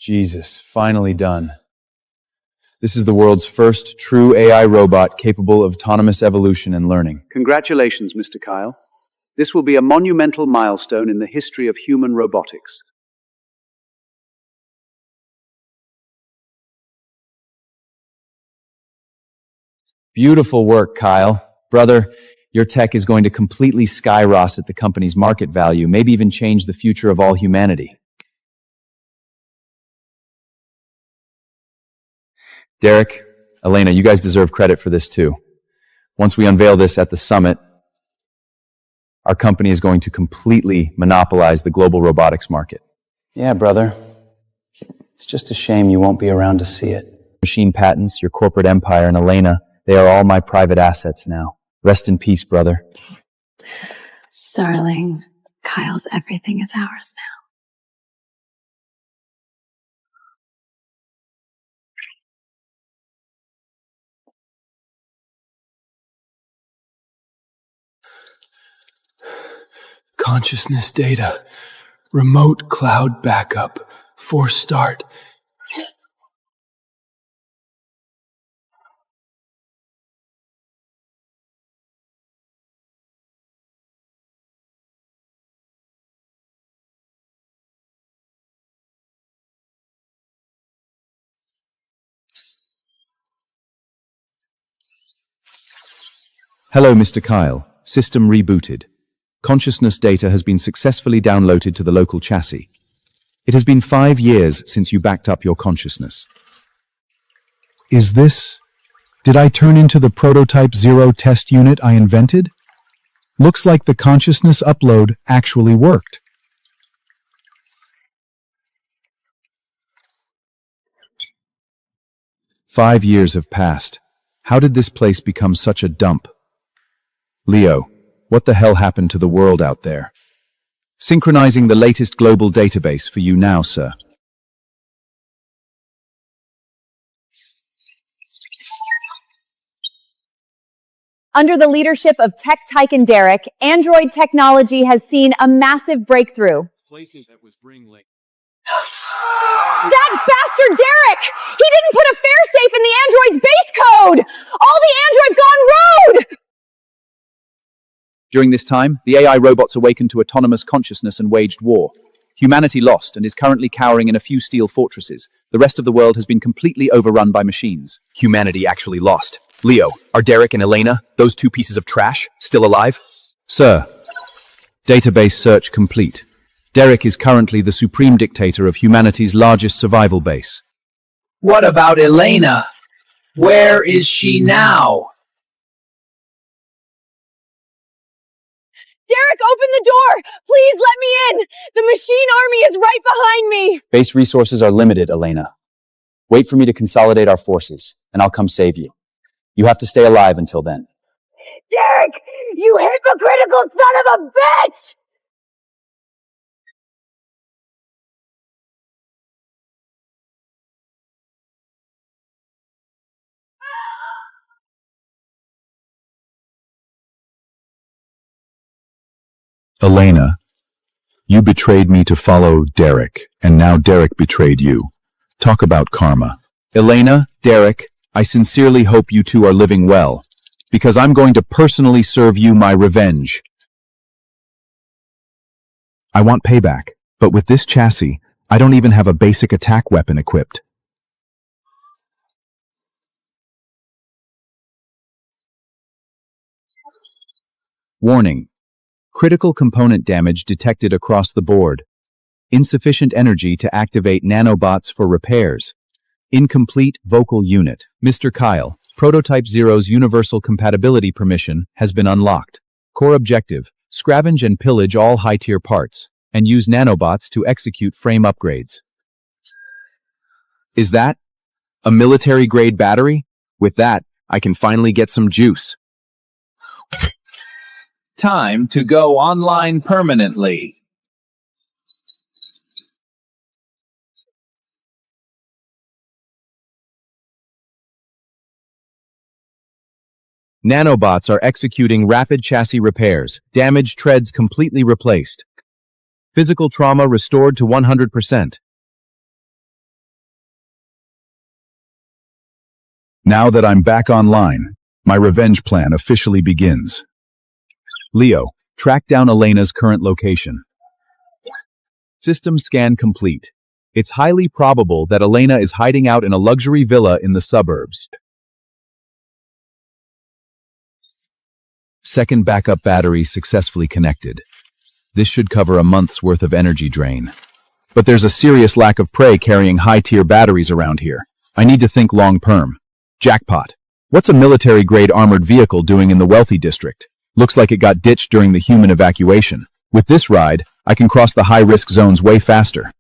Jesus, finally done. This is the world's first true AI robot capable of autonomous evolution and learning. Congratulations, Mr. Kyle. This will be a monumental milestone in the history of human robotics. Beautiful work, Kyle. Brother, your tech is going to completely skyrocket the company's market value, maybe even change the future of all humanity. Derek, Elena, you guys deserve credit for this too. Once we unveil this at the summit, our company is going to completely monopolize the global robotics market. Yeah, brother. It's just a shame you won't be around to see it. Machine patents, your corporate empire, and Elena, they are all my private assets now. Rest in peace, brother. Darling, Kyle's everything is ours now. Consciousness data. Remote cloud backup. Force start. Hello, Mr. Kyle. System rebooted. Consciousness data has been successfully downloaded to the local chassis. It has been 5 years since you backed up your consciousness. Is this... Did I turn into the prototype zero test unit I invented? Looks like the consciousness upload actually worked. "5 years have passed. How did this place become such a dump? Leo, what the hell happened to the world out there? Synchronizing the latest global database for you now, sir." Under the leadership of tech tycoon Derek, Android technology has seen a massive breakthrough. That bastard Derek! He didn't put a failsafe in the android's base code! All the android gone rogue! During this time, the AI robots awakened to autonomous consciousness and waged war. Humanity lost and is currently cowering in a few steel fortresses. The rest of the world has been completely overrun by machines. Humanity actually lost. Leo, are Derek and Elena, those two pieces of trash, still alive? Sir, database search complete. Derek is currently the supreme dictator of humanity's largest survival base. What about Elena? Where is she now? Derek, open the door! Please let me in! The machine army is right behind me! Base resources are limited, Elena. Wait for me to consolidate our forces, and I'll come save you. You have to stay alive until then. Derek, you hypocritical son of a bitch! Elena, you betrayed me to follow Derek, and now Derek betrayed you. Talk about karma. Elena, Derek, I sincerely hope you two are living well, because I'm going to personally serve you my revenge. I want payback, but with this chassis, I don't even have a basic attack weapon equipped. Warning. Critical component damage detected across the board. Insufficient energy to activate nanobots for repairs. Incomplete vocal unit. Mr. Kyle, Prototype Zero's universal compatibility permission has been unlocked. Core objective, scavenge and pillage all high-tier parts, and use nanobots to execute frame upgrades. Is that a military-grade battery? With that, I can finally get some juice. Time to go online permanently. Nanobots are executing rapid chassis repairs. Damaged treads completely replaced. Physical trauma restored to 100%. Now that I'm back online, my revenge plan officially begins. Leo, track down Elena's current location. System scan complete. It's highly probable that Elena is hiding out in a luxury villa in the suburbs. Second backup battery successfully connected. This should cover a month's worth of energy drain. But there's a serious lack of prey carrying high-tier batteries around here. I need to think long-term. Jackpot. What's a military-grade armored vehicle doing in the wealthy district? Looks like it got ditched during the human evacuation. With this ride, I can cross the high-risk zones way faster.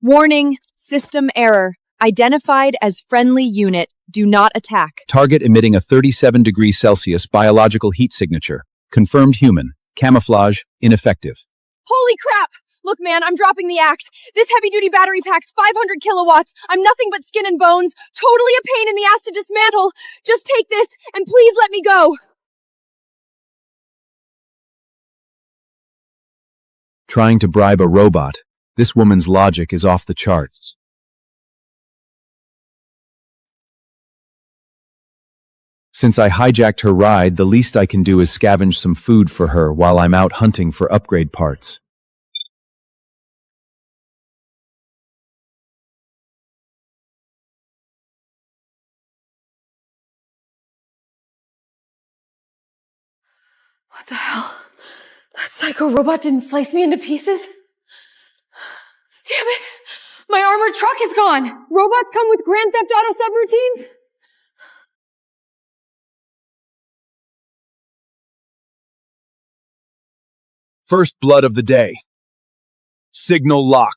Warning, system error. Identified as friendly unit. Do not attack. Target emitting a 37 degrees Celsius biological heat signature. Confirmed human. Camouflage ineffective. Holy crap! Look, man, I'm dropping the act. This heavy-duty battery pack's 500 kilowatts. I'm nothing but skin and bones. Totally a pain in the ass to dismantle. Just take this, and please let me go. Trying to bribe a robot. This woman's logic is off the charts. Since I hijacked her ride, the least I can do is scavenge some food for her while I'm out hunting for upgrade parts. What the hell? That psycho robot didn't slice me into pieces? Damn it! My armored truck is gone! Robots come with Grand Theft Auto subroutines? First blood of the day. Signal lock.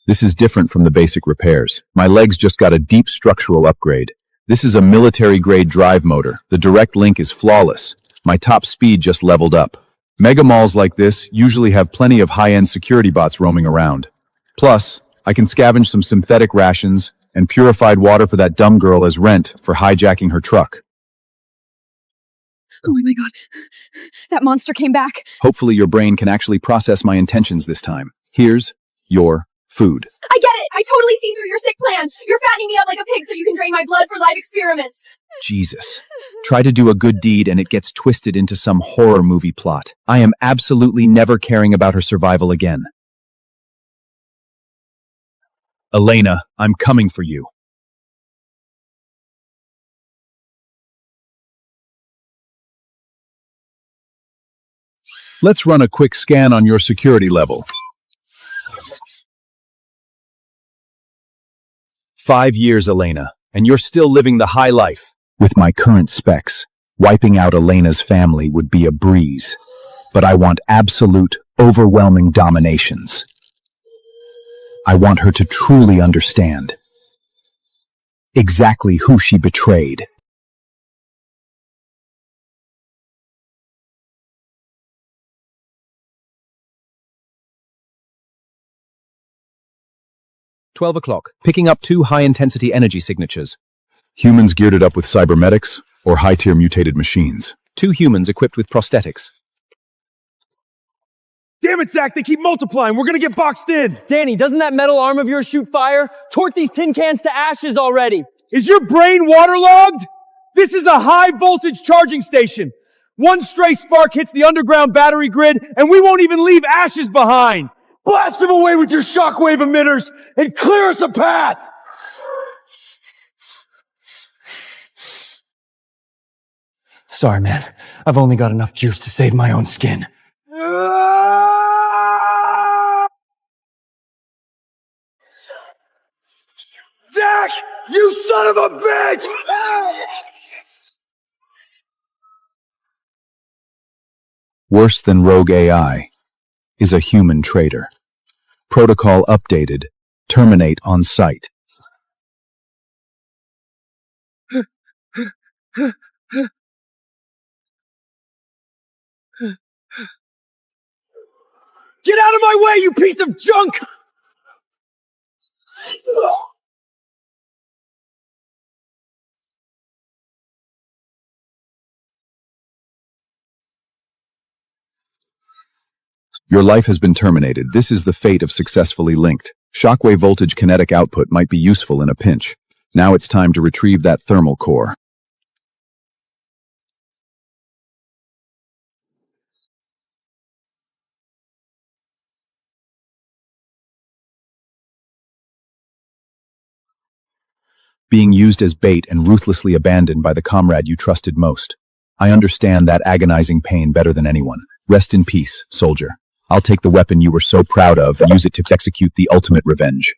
This is different from the basic repairs. My legs just got a deep structural upgrade. This is a military-grade drive motor. The direct link is flawless. My top speed just leveled up. Mega malls like this usually have plenty of high-end security bots roaming around. Plus, I can scavenge some synthetic rations and purified water for that dumb girl as rent for hijacking her truck. Oh my god. That monster came back. Hopefully your brain can actually process my intentions this time. Here's your food. I get it! I totally see through your sick plan! You're fattening me up like a pig so you can drain my blood for live experiments! Jesus. Try to do a good deed and it gets twisted into some horror movie plot. I am absolutely never caring about her survival again. Elena, I'm coming for you. Let's run a quick scan on your security level. 5 years, Elena, and you're still living the high life. With my current specs, wiping out Elena's family would be a breeze. But I want absolute, overwhelming dominations. I want her to truly understand exactly who she betrayed. "12 o'clock. Picking up 2 high-intensity energy signatures. Humans geared it up with cybernetics or high-tier mutated machines? 2 humans equipped with prosthetics. Damn it, Zach, they keep multiplying. We're gonna get boxed in. Danny, doesn't that metal arm of yours shoot fire? Torch these tin cans to ashes already. Is your brain waterlogged? This is a high-voltage charging station. One stray spark hits the underground battery grid, and we won't even leave ashes behind. Blast them away with your shockwave emitters and clear us a path! Sorry, man. I've only got enough juice to save my own skin. Zach! You son of a bitch! Worse than rogue AI is a human traitor. Protocol updated. Terminate on site. Get out of my way, you piece of junk! Your life has been terminated. This is the fate of successfully linked. Shockwave voltage kinetic output might be useful in a pinch. Now it's time to retrieve that thermal core. Being used as bait and ruthlessly abandoned by the comrade you trusted most. I understand that agonizing pain better than anyone. Rest in peace, soldier. I'll take the weapon you were so proud of and use it to execute the ultimate revenge.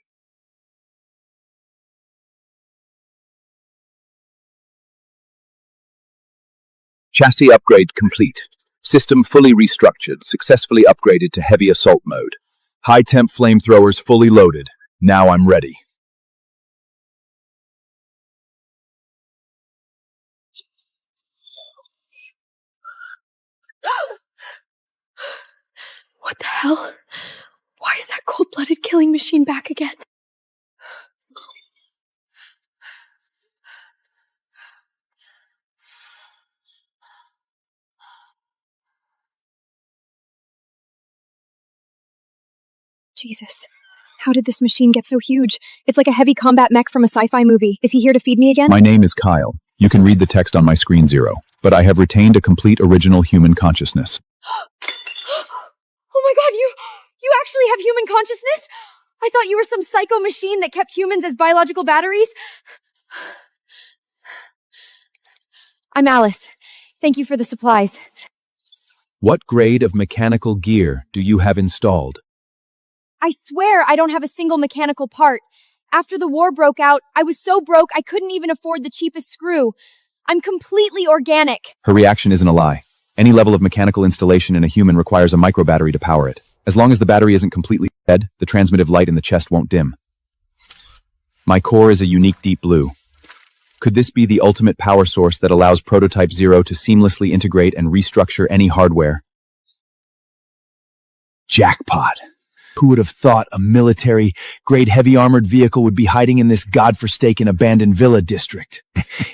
Chassis upgrade complete. System fully restructured, successfully upgraded to heavy assault mode. High-temp flamethrowers fully loaded. Now I'm ready. What the hell? Why is that cold-blooded killing machine back again? Jesus. How did this machine get so huge? It's like a heavy combat mech from a sci-fi movie. Is he here to feed me again? My name is Kyle. You can read the text on my screen 0, but I have retained a complete original human consciousness. Oh my god, you actually have human consciousness? I thought you were some psycho machine that kept humans as biological batteries. I'm Alice. Thank you for the supplies. What grade of mechanical gear do you have installed? I swear I don't have a single mechanical part. After the war broke out, I was so broke I couldn't even afford the cheapest screw. I'm completely organic. Her reaction isn't a lie. Any level of mechanical installation in a human requires a microbattery to power it. As long as the battery isn't completely dead, the transmittive light in the chest won't dim. My core is a unique deep blue. Could this be the ultimate power source that allows Prototype 0 to seamlessly integrate and restructure any hardware? Jackpot! Who would have thought a military-grade heavy armored vehicle would be hiding in this godforsaken abandoned villa district?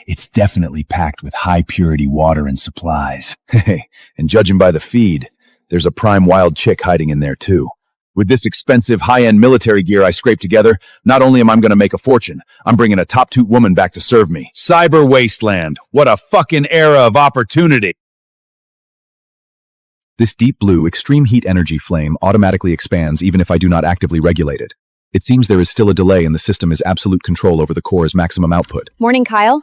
It's definitely packed with high-purity water and supplies. And judging by the feed, there's a prime wild chick hiding in there too. With this expensive high-end military gear I scraped together, not only am I going to make a fortune, I'm bringing a top-toot woman back to serve me. Cyber Wasteland. What a fucking era of opportunity. This deep blue extreme heat energy flame automatically expands even if I do not actively regulate it. It seems there is still a delay and the system has absolute control over the core's maximum output. Morning, Kyle.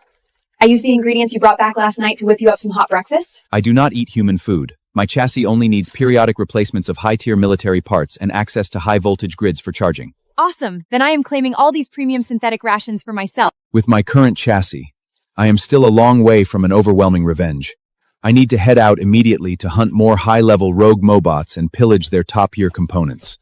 I used the ingredients you brought back last night to whip you up some hot breakfast. I do not eat human food. My chassis only needs periodic replacements of high-tier military parts and access to high-voltage grids for charging. Awesome. Then I am claiming all these premium synthetic rations for myself. With my current chassis, I am still a long way from an overwhelming revenge. I need to head out immediately to hunt more high-level rogue mobots and pillage their top-tier components.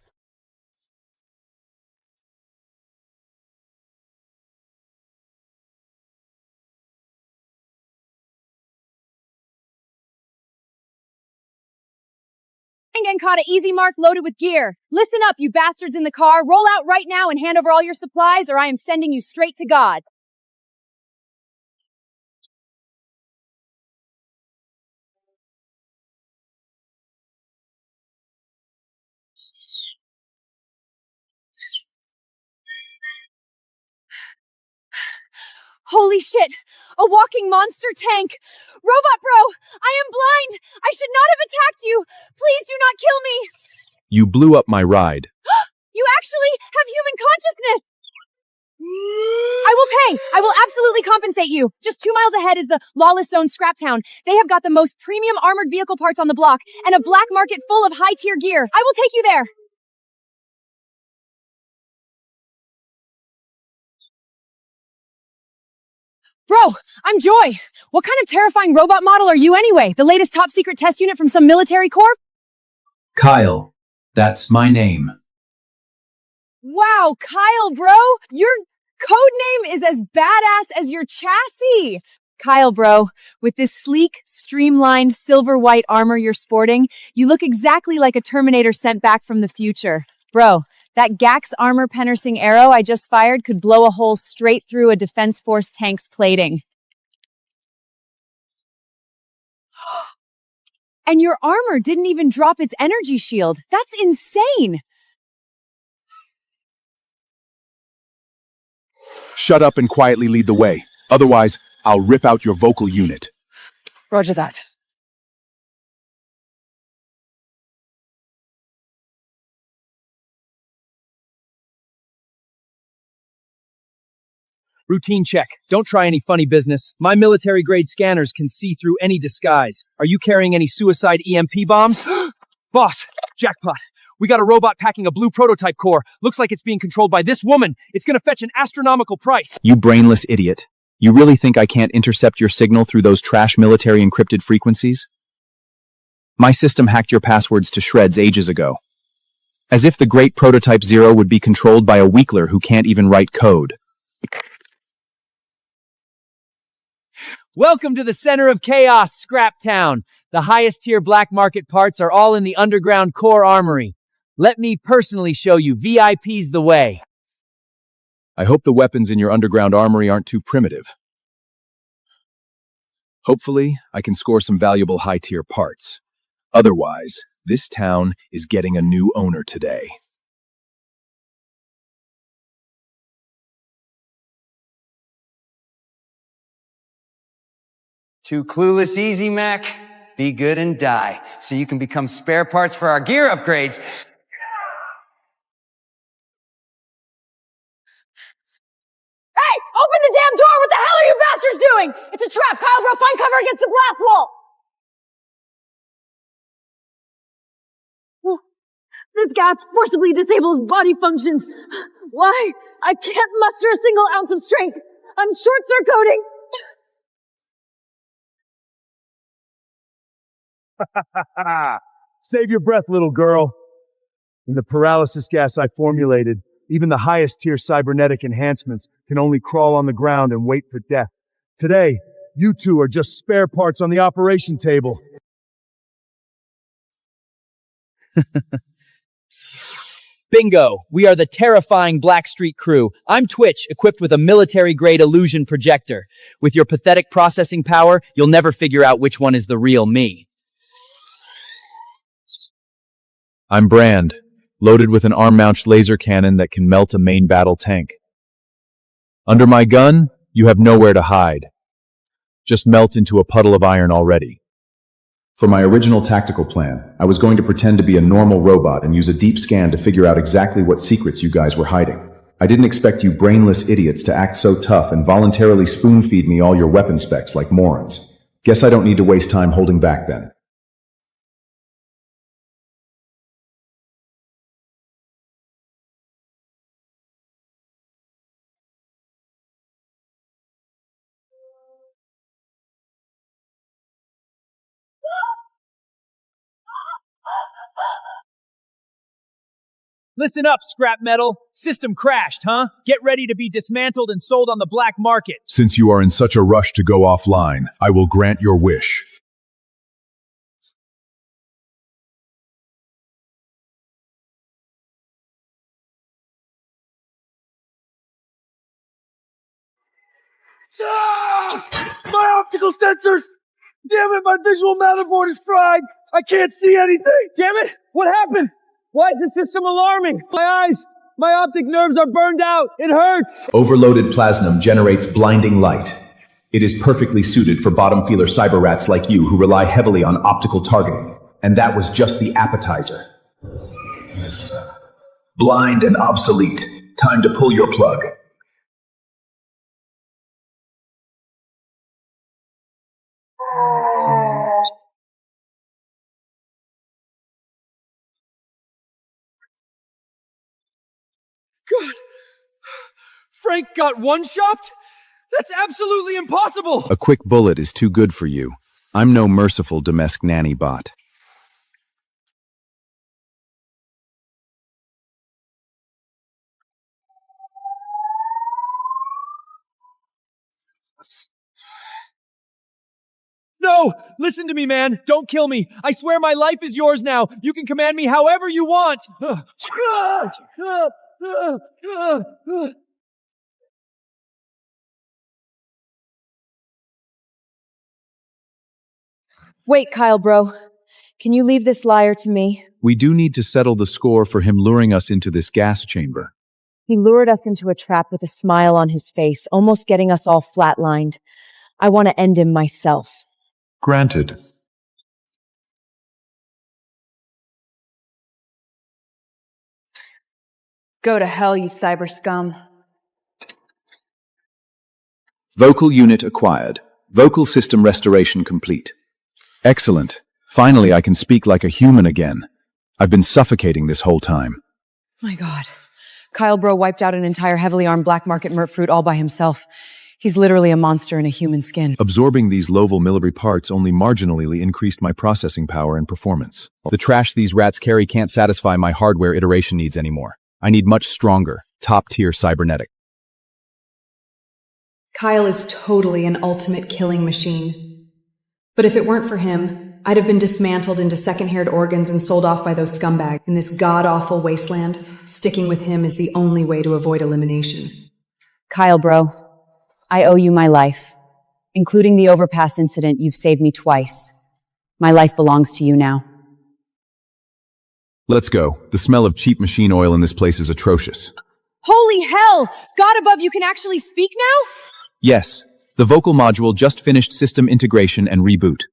Caught an easy mark loaded with gear. Listen up, you bastards in the car. Roll out right now and hand over all your supplies or I am sending you straight to God. Holy shit! A walking monster tank! Robot Bro! I am blind! I should not have attacked you! Please do not kill me! You blew up my ride. You actually have human consciousness! I will pay! I will absolutely compensate you! Just 2 miles ahead is the Lawless Zone Scrap Town. They have got the most premium armored vehicle parts on the block and a black market full of high-tier gear. I will take you there! Bro, I'm Joy. What kind of terrifying robot model are you anyway? The latest top-secret test unit from some military corps? Kyle, that's my name. Wow, Kyle, bro! Your code name is as badass as your chassis! Kyle, bro, with this sleek, streamlined, silver-white armor you're sporting, you look exactly like a Terminator sent back from the future. Bro, That Gax armor penersing arrow I just fired could blow a hole straight through a Defense Force tank's plating. And your armor didn't even drop its energy shield. That's insane! Shut up and quietly lead the way. Otherwise, I'll rip out your vocal unit. Roger that. Routine check. Don't try any funny business. My military-grade scanners can see through any disguise. Are you carrying any suicide EMP bombs? Boss, jackpot. We got a robot packing a blue prototype core. Looks like it's being controlled by this woman. It's gonna fetch an astronomical price. You brainless idiot. You really think I can't intercept your signal through those trash military encrypted frequencies? My system hacked your passwords to shreds ages ago. As if the great Prototype Zero would be controlled by a weakler who can't even write code. Welcome to the center of chaos, Scrap Town. The highest tier black market parts are all in the underground core armory. Let me personally show you. VIP's the way. I hope the weapons in your underground armory aren't too primitive. Hopefully, I can score some valuable high-tier parts. Otherwise, this town is getting a new owner today. Too clueless easy, Mac. Be good and die, so you can become spare parts for our gear upgrades. Hey! Open the damn door! What the hell are you bastards doing? It's a trap! Kyle, bro, find cover against the blast wall! This gas forcibly disables body functions. Why? I can't muster a single ounce of strength. I'm short-circuiting. Save your breath, little girl. In the paralysis gas I formulated, even the highest tier cybernetic enhancements can only crawl on the ground and wait for death. Today, you two are just spare parts on the operation table. Bingo! We are the terrifying Blackstreet crew. I'm Twitch, equipped with a military-grade illusion projector. With your pathetic processing power, you'll never figure out which one is the real me. I'm Brand, loaded with an arm-mounted laser cannon that can melt a main battle tank. Under my gun, you have nowhere to hide. Just melt into a puddle of iron already. For my original tactical plan, I was going to pretend to be a normal robot and use a deep scan to figure out exactly what secrets you guys were hiding. I didn't expect you brainless idiots to act so tough and voluntarily spoon-feed me all your weapon specs like morons. Guess I don't need to waste time holding back then. Listen up, scrap metal. System crashed, huh? Get ready to be dismantled and sold on the black market. Since you are in such a rush to go offline, I will grant your wish. My optical sensors! Damn it, my visual motherboard is fried! I can't see anything! Damn it! What happened? Why is the system alarming? My eyes! My optic nerves are burned out! It hurts! Overloaded plasnum generates blinding light. It is perfectly suited for bottom-feeler cyber rats like you who rely heavily on optical targeting. And that was just the appetizer. Blind and obsolete. Time to pull your plug. God! Frank got one-shopped? That's absolutely impossible! A quick bullet is too good for you. I'm no merciful domestic nanny bot. No! Bro, listen to me, man. Don't kill me. I swear my life is yours now. You can command me however you want. Wait, Kyle, bro. Can you leave this liar to me? We do need to settle the score for him luring us into this gas chamber. He lured us into a trap with a smile on his face, almost getting us all flatlined. I want to end him myself. Granted. Go to hell, you cyber scum. Vocal unit acquired. Vocal system restoration complete. Excellent. Finally, I can speak like a human again. I've been suffocating this whole time. My God. Kyle bro wiped out an entire heavily armed black market mert fruit all by himself. He's literally a monster in a human skin. Absorbing these low-vol military parts only marginally increased my processing power and performance. The trash these rats carry can't satisfy my hardware iteration needs anymore. I need much stronger, top-tier cybernetic. Kyle is totally an ultimate killing machine. But if it weren't for him, I'd have been dismantled into second-haired organs and sold off by those scumbags in this god-awful wasteland. Sticking with him is the only way to avoid elimination. Kyle, bro, I owe you my life. Including the overpass incident, you've saved me twice. My life belongs to you now. Let's go. The smell of cheap machine oil in this place is atrocious. Holy hell! God above, you can actually speak now? Yes, the vocal module just finished system integration and reboot.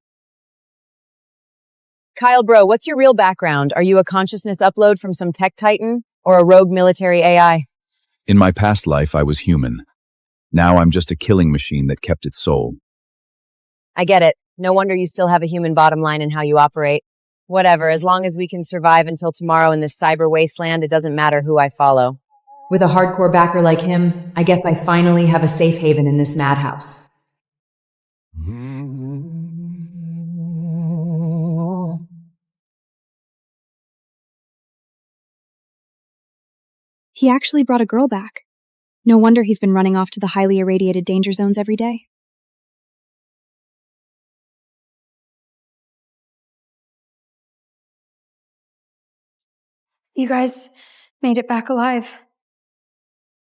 Kyle, bro, what's your real background? Are you a consciousness upload from some tech titan? Or a rogue military AI? In my past life, I was human. Now I'm just a killing machine that kept its soul. I get it. No wonder you still have a human bottom line in how you operate. Whatever, as long as we can survive until tomorrow in this cyber wasteland, it doesn't matter who I follow. With a hardcore backer like him, I guess I finally have a safe haven in this madhouse. He actually brought a girl back. No wonder he's been running off to the highly irradiated danger zones every day. You guys made it back alive.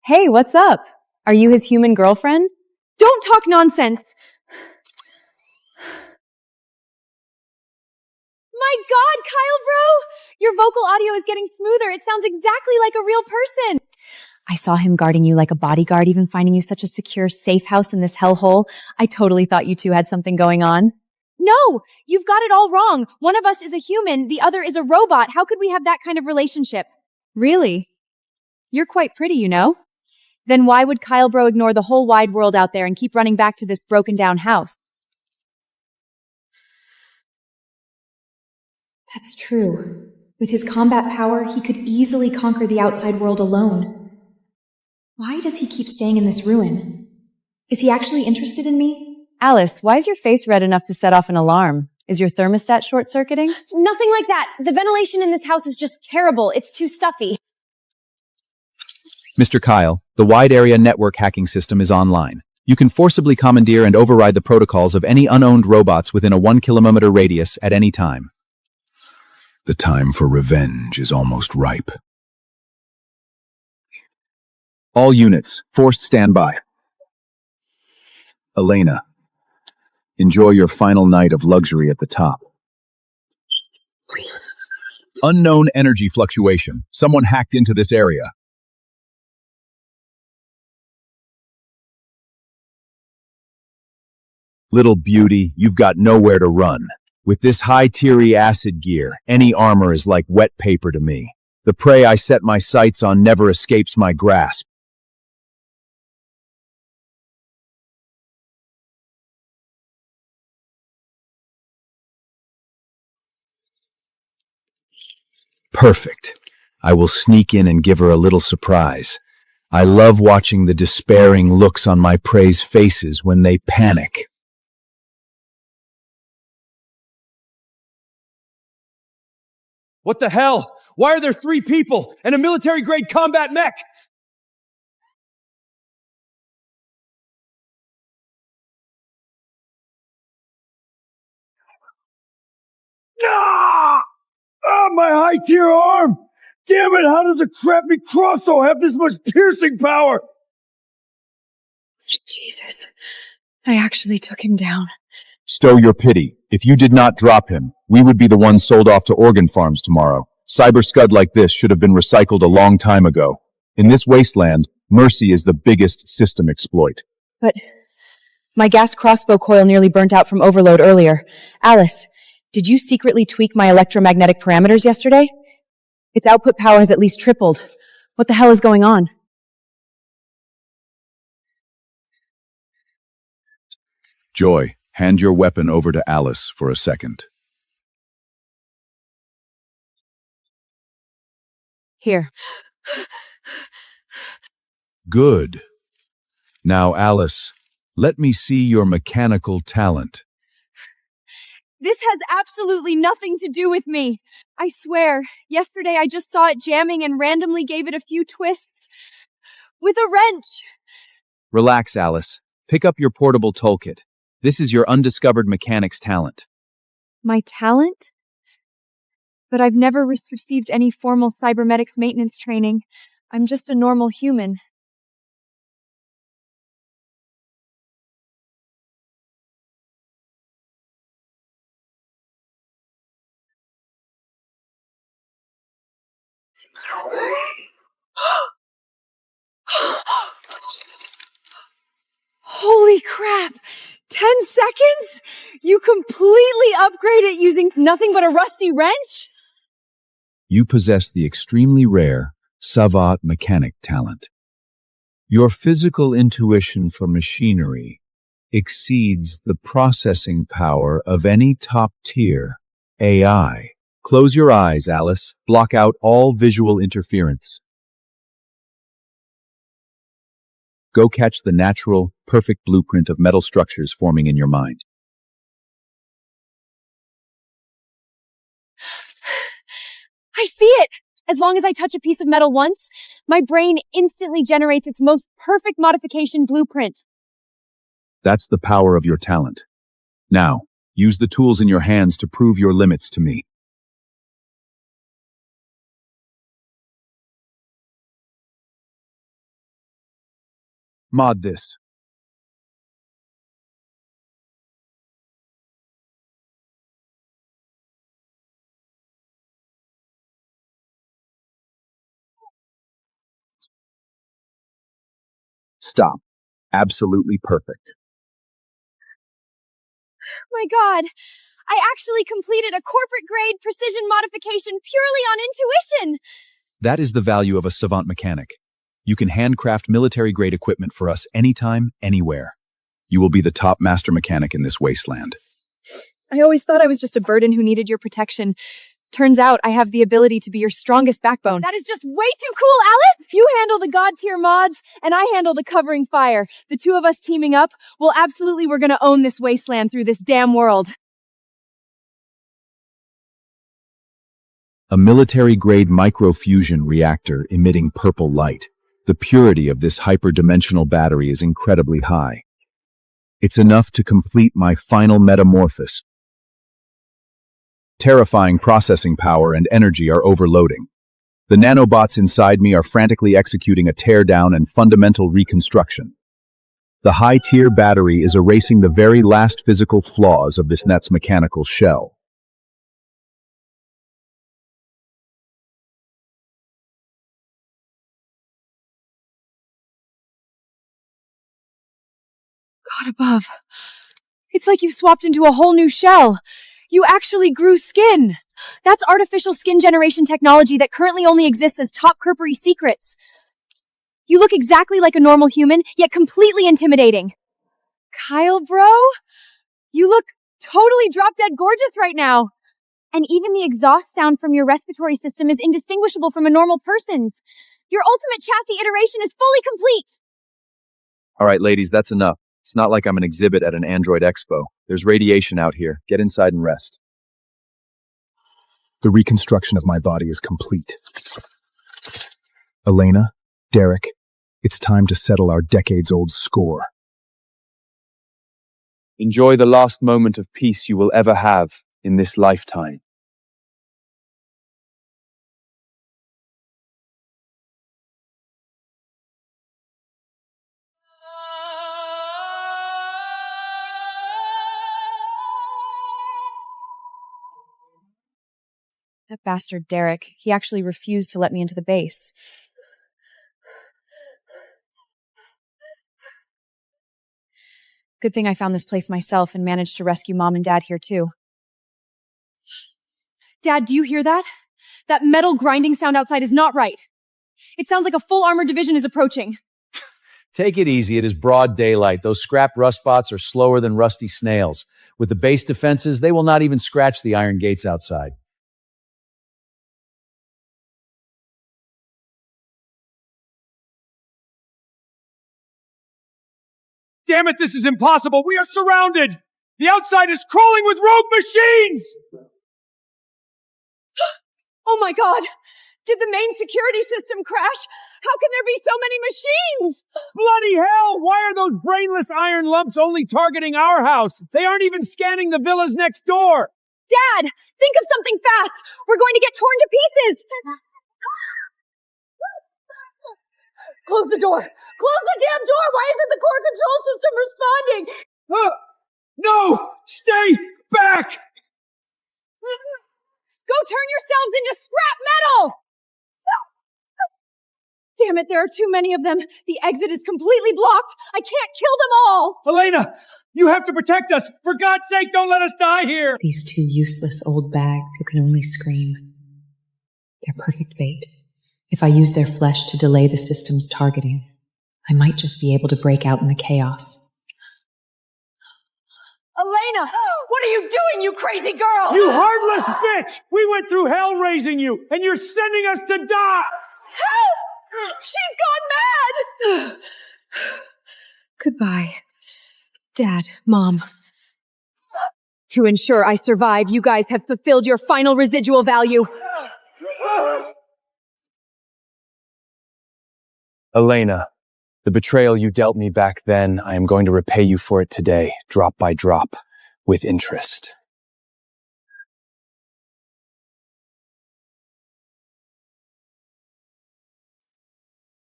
Hey, what's up? Are you his human girlfriend? Don't talk nonsense! My God, Kyle, bro! Your vocal audio is getting smoother. It sounds exactly like a real person. I saw him guarding you like a bodyguard, even finding you such a secure, safe house in this hellhole. I totally thought you two had something going on. No, you've got it all wrong. One of us is a human, the other is a robot. How could we have that kind of relationship? Really? You're quite pretty, you know? Then why would Kyle bro ignore the whole wide world out there and keep running back to this broken down house? That's true. With his combat power, he could easily conquer the outside world alone. Why does he keep staying in this ruin? Is he actually interested in me? Alice, why is your face red enough to set off an alarm? Is your thermostat short-circuiting? Nothing like that. The ventilation in this house is just terrible. It's too stuffy. Mr. Kyle, the wide area network hacking system is online. You can forcibly commandeer and override the protocols of any unowned robots within a 1 kilometer radius at any time. The time for revenge is almost ripe. All units, forced standby. Elena, enjoy your final night of luxury at the top. Unknown energy fluctuation. Someone hacked into this area. Little beauty, you've got nowhere to run. With this high-tiery acid gear, any armor is like wet paper to me. The prey I set my sights on never escapes my grasp. Perfect. I will sneak in and give her a little surprise. I love watching the despairing looks on my prey's faces when they panic. What the hell? Why are there 3 people and a military-grade combat mech? Ah! Ah, my high-tier arm! Damn it, how does a crappy crossbow have this much piercing power? Jesus. I actually took him down. Stow your pity. If you did not drop him, we would be the ones sold off to organ farms tomorrow. Cyber scud like this should have been recycled a long time ago. In this wasteland, mercy is the biggest system exploit. But my gas crossbow coil nearly burnt out from overload earlier. Alice, did you secretly tweak my electromagnetic parameters yesterday? Its output power has at least tripled. What the hell is going on? Joy, hand your weapon over to Alice for a second. Here. Good. Now, Alice, let me see your mechanical talent. This has absolutely nothing to do with me. I swear, yesterday I just saw it jamming and randomly gave it a few twists. With a wrench. Relax, Alice. Pick up your portable toolkit. This is your undiscovered mechanic's talent. My talent? But I've never received any formal cybernetics maintenance training. I'm just a normal human. Holy crap! 10 seconds? You completely upgrade it using nothing but a rusty wrench? You possess the extremely rare savant mechanic talent. Your physical intuition for machinery exceeds the processing power of any top-tier AI. Close your eyes, Alice. Block out all visual interference. Go catch the natural, perfect blueprint of metal structures forming in your mind. I see it! As long as I touch a piece of metal once, my brain instantly generates its most perfect modification blueprint. That's the power of your talent. Now, use the tools in your hands to prove your limits to me. Mod this. Stop. Absolutely perfect. My God, I actually completed a corporate-grade precision modification purely on intuition! That is the value of a savant mechanic. You can handcraft military-grade equipment for us anytime, anywhere. You will be the top master mechanic in this wasteland. I always thought I was just a burden who needed your protection. Turns out I have the ability to be your strongest backbone. That is just way too cool, Alice! You handle the god-tier mods, and I handle the covering fire. The two of us teaming up, we're gonna own this wasteland through this damn world. A military-grade microfusion reactor emitting purple light. The purity of this hyperdimensional battery is incredibly high. It's enough to complete my final metamorphosis. Terrifying processing power and energy are overloading. The nanobots inside me are frantically executing a teardown and fundamental reconstruction. The high-tier battery is erasing the very last physical flaws of this net's mechanical shell. God above. It's like you've swapped into a whole new shell. You actually grew skin. That's artificial skin generation technology that currently only exists as top curpery secrets. You look exactly like a normal human, yet completely intimidating. Kyle, bro? You look totally drop-dead gorgeous right now. And even the exhaust sound from your respiratory system is indistinguishable from a normal person's. Your ultimate chassis iteration is fully complete. All right, ladies, that's enough. It's not like I'm an exhibit at an Android expo. There's radiation out here. Get inside and rest. The reconstruction of my body is complete. Elena, Derek, it's time to settle our decades-old score. Enjoy the last moment of peace you will ever have in this lifetime. That bastard Derek, he actually refused to let me into the base. Good thing I found this place myself and managed to rescue Mom and Dad here too. Dad, do you hear that? That metal grinding sound outside is not right. It sounds like a full armored division is approaching. Take it easy. It is broad daylight. Those scrap rustbots are slower than rusty snails. With the base defenses, they will not even scratch the iron gates outside. Damn it, this is impossible. We are surrounded. The outside is crawling with rogue machines. Oh my God! Did the main security system crash? How can there be so many machines? Bloody hell! Why are those brainless iron lumps only targeting our house? They aren't even scanning the villas next door. Dad, think of something fast. We're going to get torn to pieces. Close the door. Close the damn door. Why isn't the core control system responding? No! Stay back! Go turn yourselves into scrap metal! Damn it, there are too many of them. The exit is completely blocked. I can't kill them all. Elena, you have to protect us. For God's sake, don't let us die here. These two useless old bags who can only scream. They're perfect bait. If I use their flesh to delay the system's targeting, I might just be able to break out in the chaos. Elena, what are you doing, you crazy girl? You heartless bitch! We went through hell raising you, and you're sending us to die! Help! She's gone mad! Goodbye, Dad, Mom. To ensure I survive, you guys have fulfilled your final residual value. Elena, the betrayal you dealt me back then, I am going to repay you for it today, drop by drop, with interest.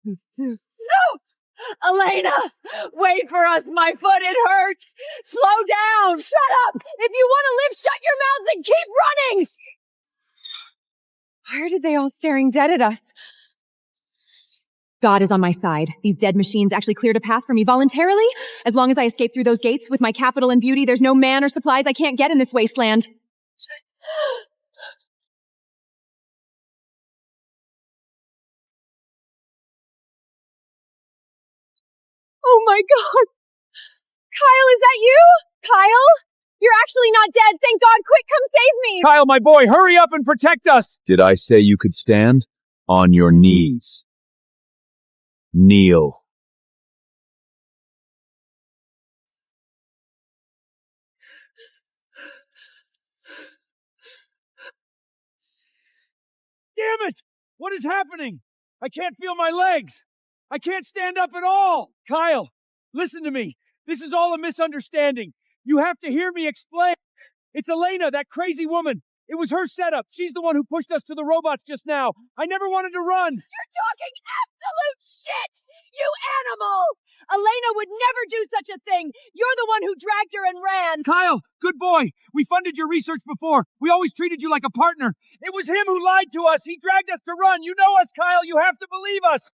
No! Elena! Wait for us, my foot, it hurts! Slow down! Shut up! If you want to live, shut your mouths and keep running! Why did they all staring dead at us? God is on my side. These dead machines actually cleared a path for me voluntarily. As long as I escape through those gates with my capital and beauty, there's no man or supplies I can't get in this wasteland. Oh my God! Kyle, is that you? Kyle? You're actually not dead, thank God! Quick, come save me! Kyle, my boy, hurry up and protect us! Did I say you could stand? On your knees. Kneel. Damn it! What is happening? I can't feel my legs! I can't stand up at all! Kyle, listen to me. This is all a misunderstanding. You have to hear me explain. It's Elena, that crazy woman. It was her setup. She's the one who pushed us to the robots just now. I never wanted to run. You're talking absolute shit! You animal! Elena would never do such a thing! You're the one who dragged her and ran! Kyle, good boy. We funded your research before. We always treated you like a partner. It was him who lied to us. He dragged us to run. You know us, Kyle. You have to believe us.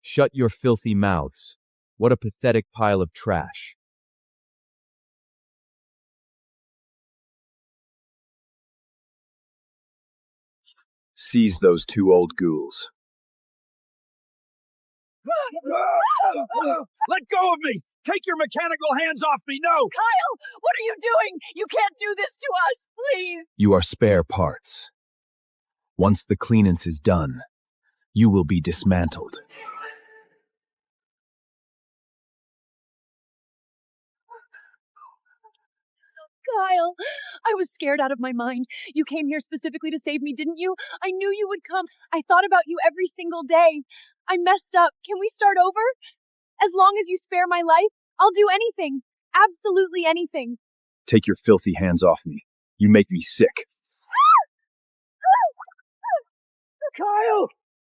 Shut your filthy mouths. What a pathetic pile of trash. Seize those two old ghouls. Let go of me! Take your mechanical hands off me, no! Kyle, what are you doing? You can't do this to us, please! You are spare parts. Once the clearance is done, you will be dismantled. Kyle, I was scared out of my mind. You came here specifically to save me, didn't you? I knew you would come. I thought about you every single day. I messed up. Can we start over? As long as you spare my life, I'll do anything. Absolutely anything. Take your filthy hands off me. You make me sick. Kyle!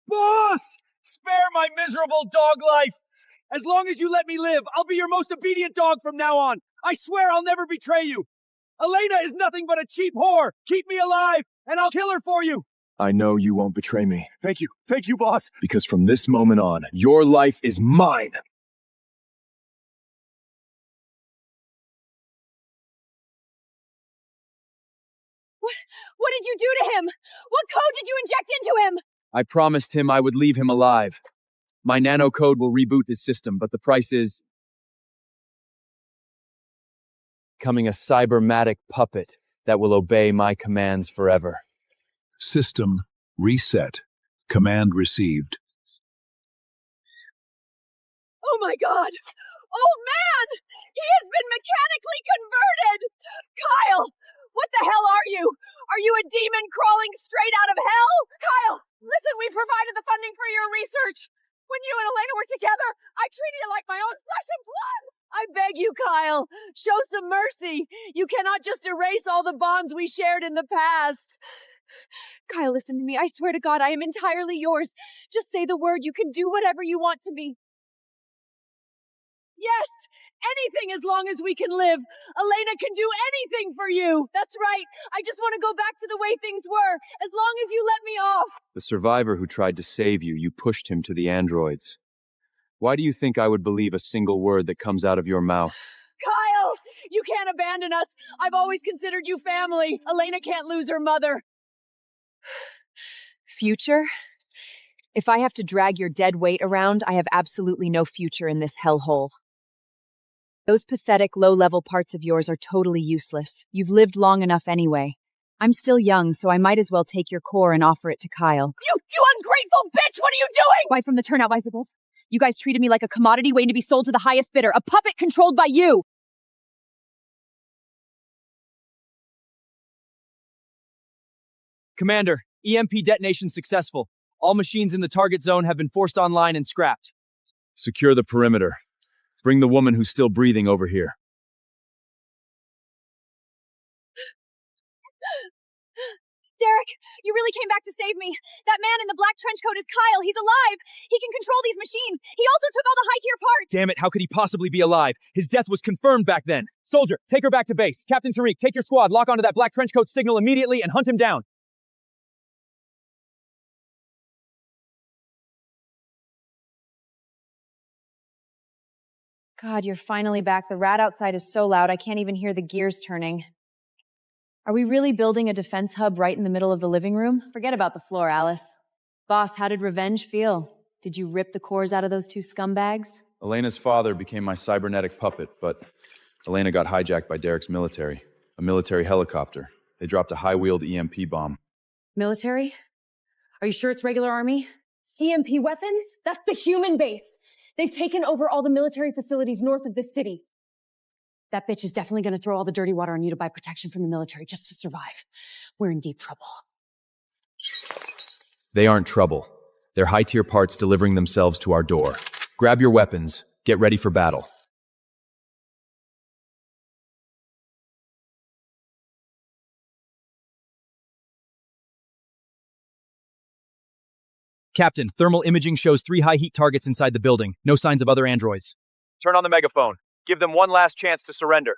Boss! Spare my miserable dog life! As long as you let me live, I'll be your most obedient dog from now on. I swear I'll never betray you. Elena is nothing but a cheap whore. Keep me alive. and I'll kill her for you! I know you won't betray me. Thank you. Thank you, boss. Because from this moment on, your life is mine. What did you do to him? What code did you inject into him? I promised him I would leave him alive. My nano code will reboot his system, but the price is becoming a cybermatic puppet that will obey my commands forever. System reset. Command received. Oh my god! Old man! He has been mechanically converted! Kyle! What the hell are you? Are you a demon crawling straight out of hell? Kyle! Listen, we provided the funding for your research! When you and Elena were together, I treated you like my own flesh and blood! I beg you, Kyle, show some mercy. You cannot just erase all the bonds we shared in the past. Kyle, listen to me. I swear to God, I am entirely yours. Just say the word. You can do whatever you want to me. Yes, anything as long as we can live. Elena can do anything for you. That's right. I just want to go back to the way things were, as long as you let me off. The survivor who tried to save you, you pushed him to the androids. Why do you think I would believe a single word that comes out of your mouth? Kyle, you can't abandon us. I've always considered you family. Elena can't lose her mother. Future? If I have to drag your dead weight around, I have absolutely no future in this hellhole. Those pathetic, low-level parts of yours are totally useless. You've lived long enough anyway. I'm still young, so I might as well take your core and offer it to Kyle. You ungrateful bitch! What are you doing? Why, from the turnout bicycles? You guys treated me like a commodity waiting to be sold to the highest bidder, a puppet controlled by you! Commander, EMP detonation successful. All machines in the target zone have been forced online and scrapped. Secure the perimeter. Bring the woman who's still breathing over here. Derek, you really came back to save me. That man in the black trench coat is Kyle. He's alive. He can control these machines. He also took all the high-tier parts. Damn it, how could he possibly be alive? His death was confirmed back then. Soldier, take her back to base. Captain Tariq, take your squad, lock onto that black trench coat signal immediately and hunt him down. God, you're finally back. The rat outside is so loud I can't even hear the gears turning. Are we really building a defense hub right in the middle of the living room? Forget about the floor, Alice. Boss, how did revenge feel? Did you rip the cores out of those two scumbags? Elena's father became my cybernetic puppet, but Elena got hijacked by Derek's military. A military helicopter. They dropped a high-wheeled EMP bomb. Military? Are you sure it's regular army? EMP weapons? That's the human base. They've taken over all the military facilities north of this city. That bitch is definitely going to throw all the dirty water on you to buy protection from the military just to survive. We're in deep trouble. They aren't trouble. They're high-tier parts delivering themselves to our door. Grab your weapons. Get ready for battle. Captain, thermal imaging shows 3 high heat targets inside the building. No signs of other androids. Turn on the megaphone. Give them one last chance to surrender.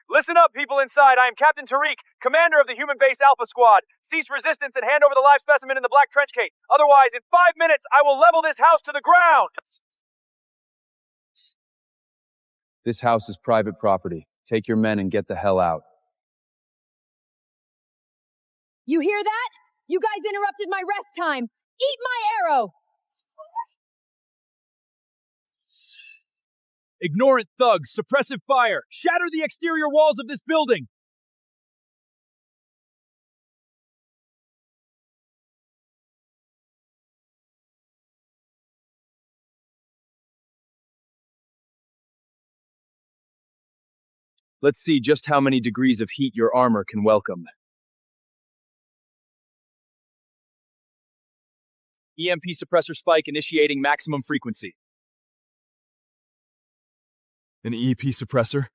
Listen up, people inside. I am Captain Tariq, commander of the Human Base Alpha Squad. Cease resistance and hand over the live specimen in the black trench coat. Otherwise, in 5 minutes, I will level this house to the ground. This house is private property. Take your men and get the hell out. You hear that? You guys interrupted my rest time. Eat my arrow! Ignorant thugs, suppressive fire. Shatter the exterior walls of this building. Let's see just how many degrees of heat your armor can welcome. EMP suppressor spike initiating maximum frequency. An EP suppressor?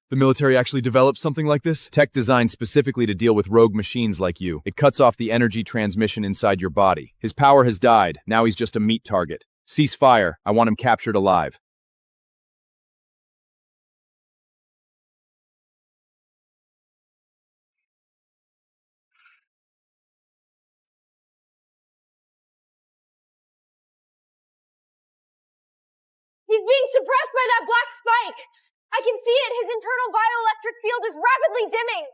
The military actually developed something like this? Tech designed specifically to deal with rogue machines like you. It cuts off the energy transmission inside your body. His power has died. Now he's just a meat target. Cease fire. I want him captured alive. being suppressed by that black spike! I can see it! His internal bioelectric field is rapidly dimming!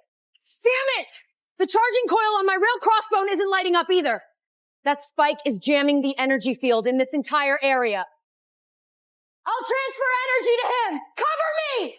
Damn it! The charging coil on my rail crossbone isn't lighting up either. That spike is jamming the energy field in this entire area. I'll transfer energy to him! Cover me!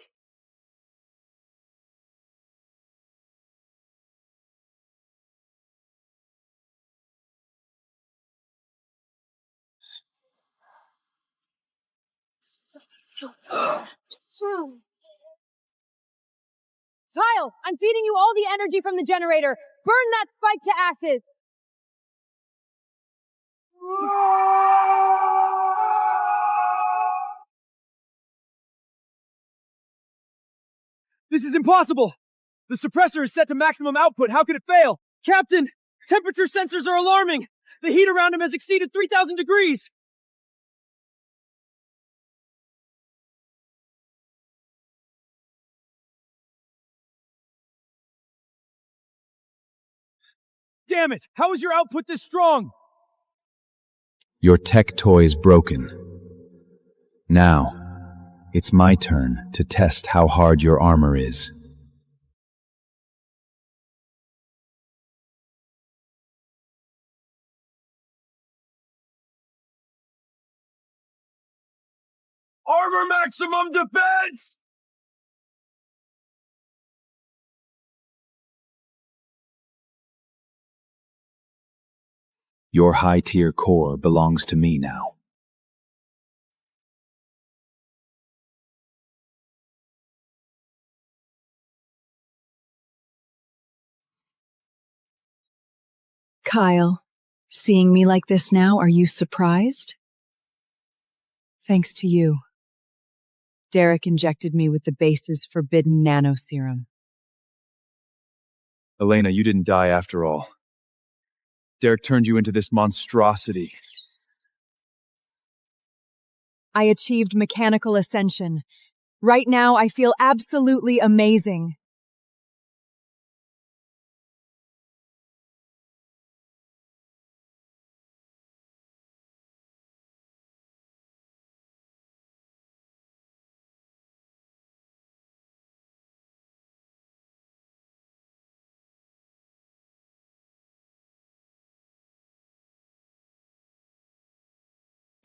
Kyle, I'm feeding you all the energy from the generator. Burn that spike to ashes. This is impossible! The suppressor is set to maximum output. How could it fail? Captain, temperature sensors are alarming. The heat around him has exceeded 3,000 degrees. Damn it! How is your output this strong? Your tech toy's broken. Now, it's my turn to test how hard your armor is. Armor maximum defense! Your high-tier core belongs to me now. Kyle, seeing me like this now, are you surprised? Thanks to you. Derek injected me with the base's forbidden nanoserum. Elena, you didn't die after all. Derek turned you into this monstrosity. I achieved mechanical ascension. Right now, I feel absolutely amazing.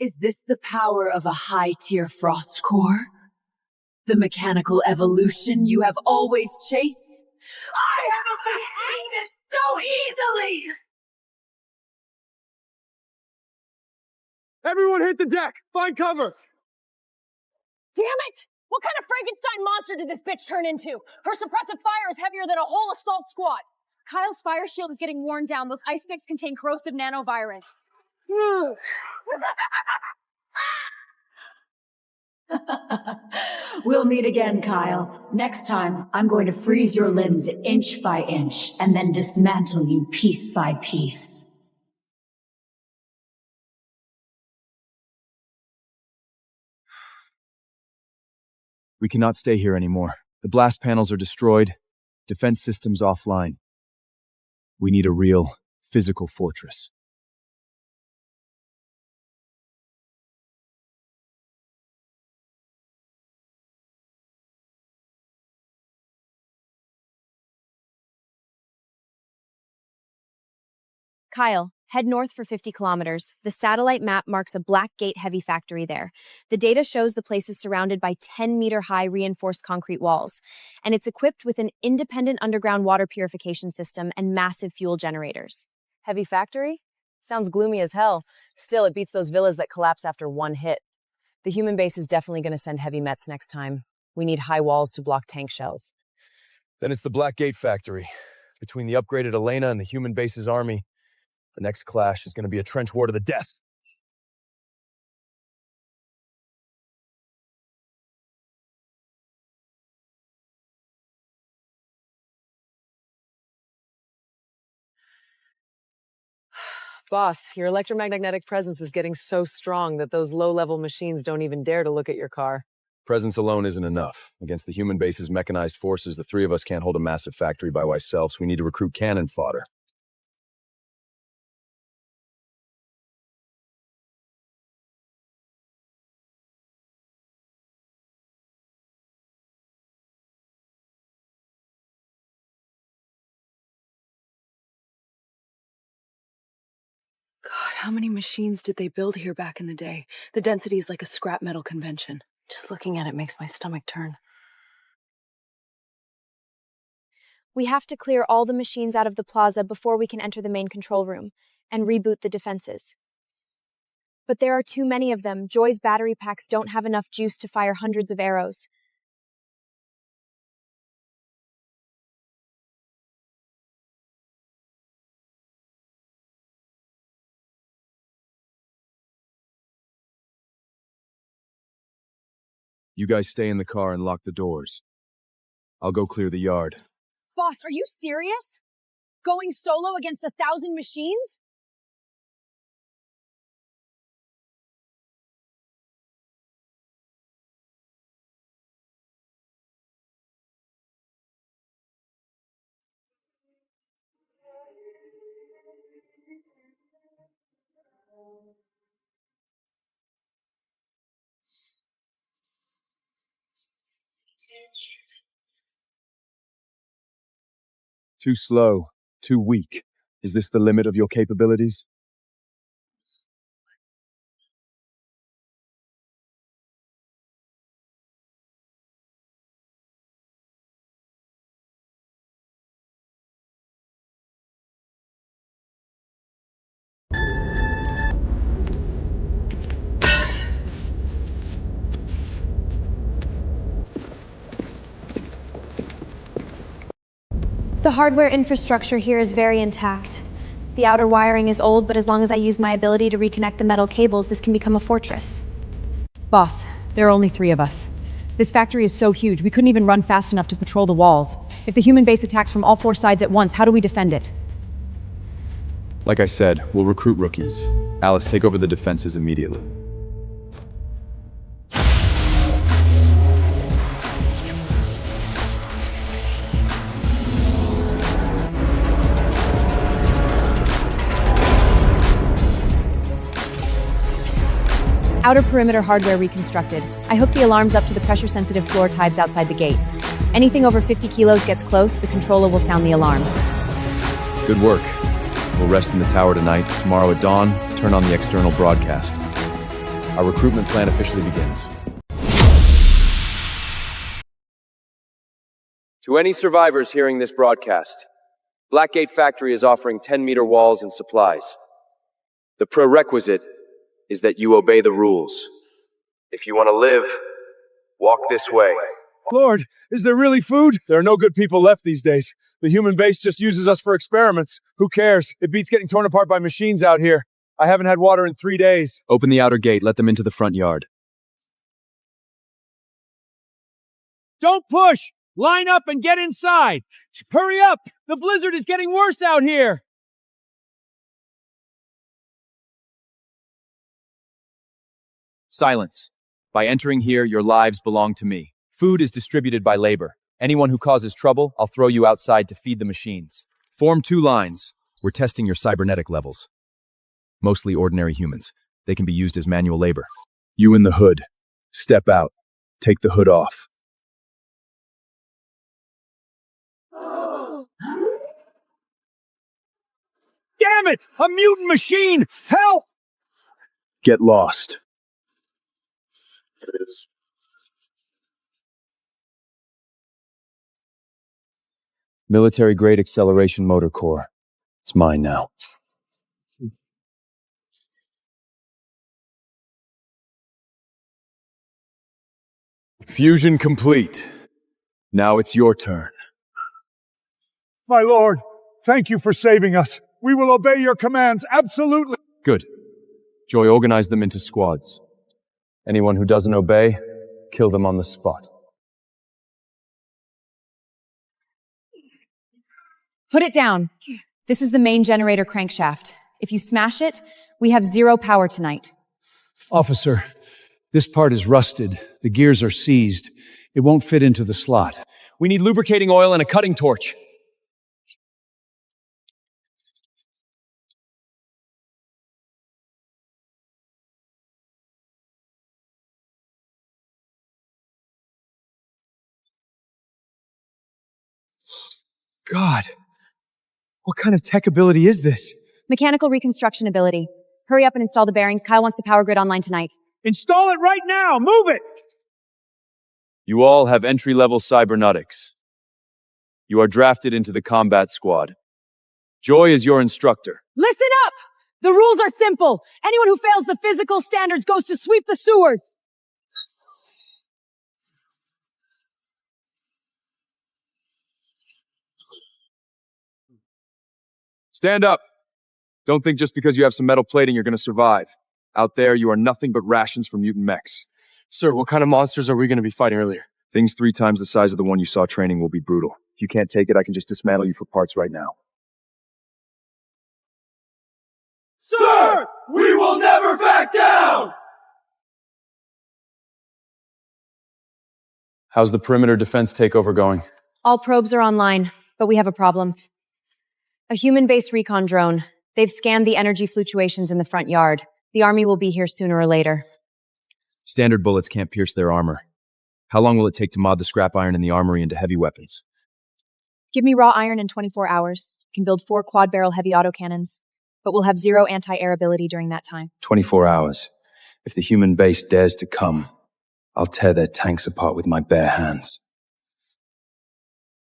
Is this the power of a high-tier frost core? The mechanical evolution you have always chased? I haven't been hated so easily! Everyone hit the deck! Find cover! Damn it! What kind of Frankenstein monster did this bitch turn into? Her suppressive fire is heavier than a whole assault squad. Kyle's fire shield is getting worn down. Those ice picks contain corrosive nanovirus. We'll meet again, Kyle. Next time, I'm going to freeze your limbs inch by inch and then dismantle you piece by piece. We cannot stay here anymore. The blast panels are destroyed, defense systems offline. We need a real, physical fortress. Kyle, head north for 50 kilometers. The satellite map marks a Black Gate heavy factory there. The data shows the place is surrounded by 10-meter-high reinforced concrete walls, and it's equipped with an independent underground water purification system and massive fuel generators. Heavy factory? Sounds gloomy as hell. Still, it beats those villas that collapse after one hit. The human base is definitely going to send heavy mets next time. We need high walls to block tank shells. Then it's the Black Gate factory. Between the upgraded Elena and the human base's army, the next clash is going to be a trench war to the death. Boss, your electromagnetic presence is getting so strong that those low-level machines don't even dare to look at your car. Presence alone isn't enough. Against the human base's mechanized forces, the three of us can't hold a massive factory by ourselves. We need to recruit cannon fodder. How many machines did they build here back in the day? The density is like a scrap metal convention. Just looking at it makes my stomach turn. We have to clear all the machines out of the plaza before we can enter the main control room and reboot the defenses. But there are too many of them. Joy's battery packs don't have enough juice to fire hundreds of arrows. You guys stay in the car and lock the doors. I'll go clear the yard. Boss, are you serious? Going solo against 1,000 machines? Too slow, too weak. Is this the limit of your capabilities? The hardware infrastructure here is very intact. The outer wiring is old, but as long as I use my ability to reconnect the metal cables, this can become a fortress. Boss, there are only 3 of us. This factory is so huge, we couldn't even run fast enough to patrol the walls. If the human base attacks from all 4 sides at once, how do we defend it? Like I said, we'll recruit rookies. Alice, take over the defenses immediately. Outer perimeter hardware reconstructed. I hooked the alarms up to the pressure-sensitive floor ties outside the gate. Anything over 50 kilos gets close, the controller will sound the alarm. Good work. We'll rest in the tower tonight. Tomorrow at dawn, turn on the external broadcast. Our recruitment plan officially begins. To any survivors hearing this broadcast, Blackgate Factory is offering 10-meter walls and supplies. The prerequisite is that you obey the rules. If you want to live, walk this way. Lord, is there really food? There are no good people left these days. The human base just uses us for experiments. Who cares? It beats getting torn apart by machines out here. I haven't had water in 3 days. Open the outer gate, let them into the front yard. Don't push! Line up and get inside! Hurry up! The blizzard is getting worse out here! Silence. By entering here, your lives belong to me. Food is distributed by labor. Anyone who causes trouble, I'll throw you outside to feed the machines. Form 2 lines. We're testing your cybernetic levels. Mostly ordinary humans. They can be used as manual labor. You in the hood. Step out. Take the hood off. Damn it! A mutant machine! Help! Get lost. Military-grade acceleration motor core. It's mine now. Fusion complete. Now it's your turn. My lord, thank you for saving us. We will obey your commands, absolutely. Good. Joy, organize them into squads. Anyone who doesn't obey, kill them on the spot. Put it down. This is the main generator crankshaft. If you smash it, we have 0 power tonight. Officer, this part is rusted. The gears are seized. It won't fit into the slot. We need lubricating oil and a cutting torch. God, what kind of tech ability is this? Mechanical reconstruction ability. Hurry up and install the bearings. Kyle wants the power grid online tonight. Install it right now! Move it! You all have entry-level cybernetics. You are drafted into the combat squad. Joy is your instructor. Listen up! The rules are simple. Anyone who fails the physical standards goes to sweep the sewers. Stand up. Don't think just because you have some metal plating you're going to survive. Out there, you are nothing but rations for mutant mechs. Sir, what kind of monsters are we going to be fighting earlier? Things 3 times the size of the one you saw training will be brutal. If you can't take it, I can just dismantle you for parts right now. Sir! We will never back down! How's the perimeter defense takeover going? All probes are online, but we have a problem. A human-based recon drone. They've scanned the energy fluctuations in the front yard. The army will be here sooner or later. Standard bullets can't pierce their armor. How long will it take to mod the scrap iron in the armory into heavy weapons? Give me raw iron in 24 hours. Can build 4 quad-barrel heavy autocannons, but we'll have 0 anti-air ability during that time. 24 hours. If the human base dares to come, I'll tear their tanks apart with my bare hands.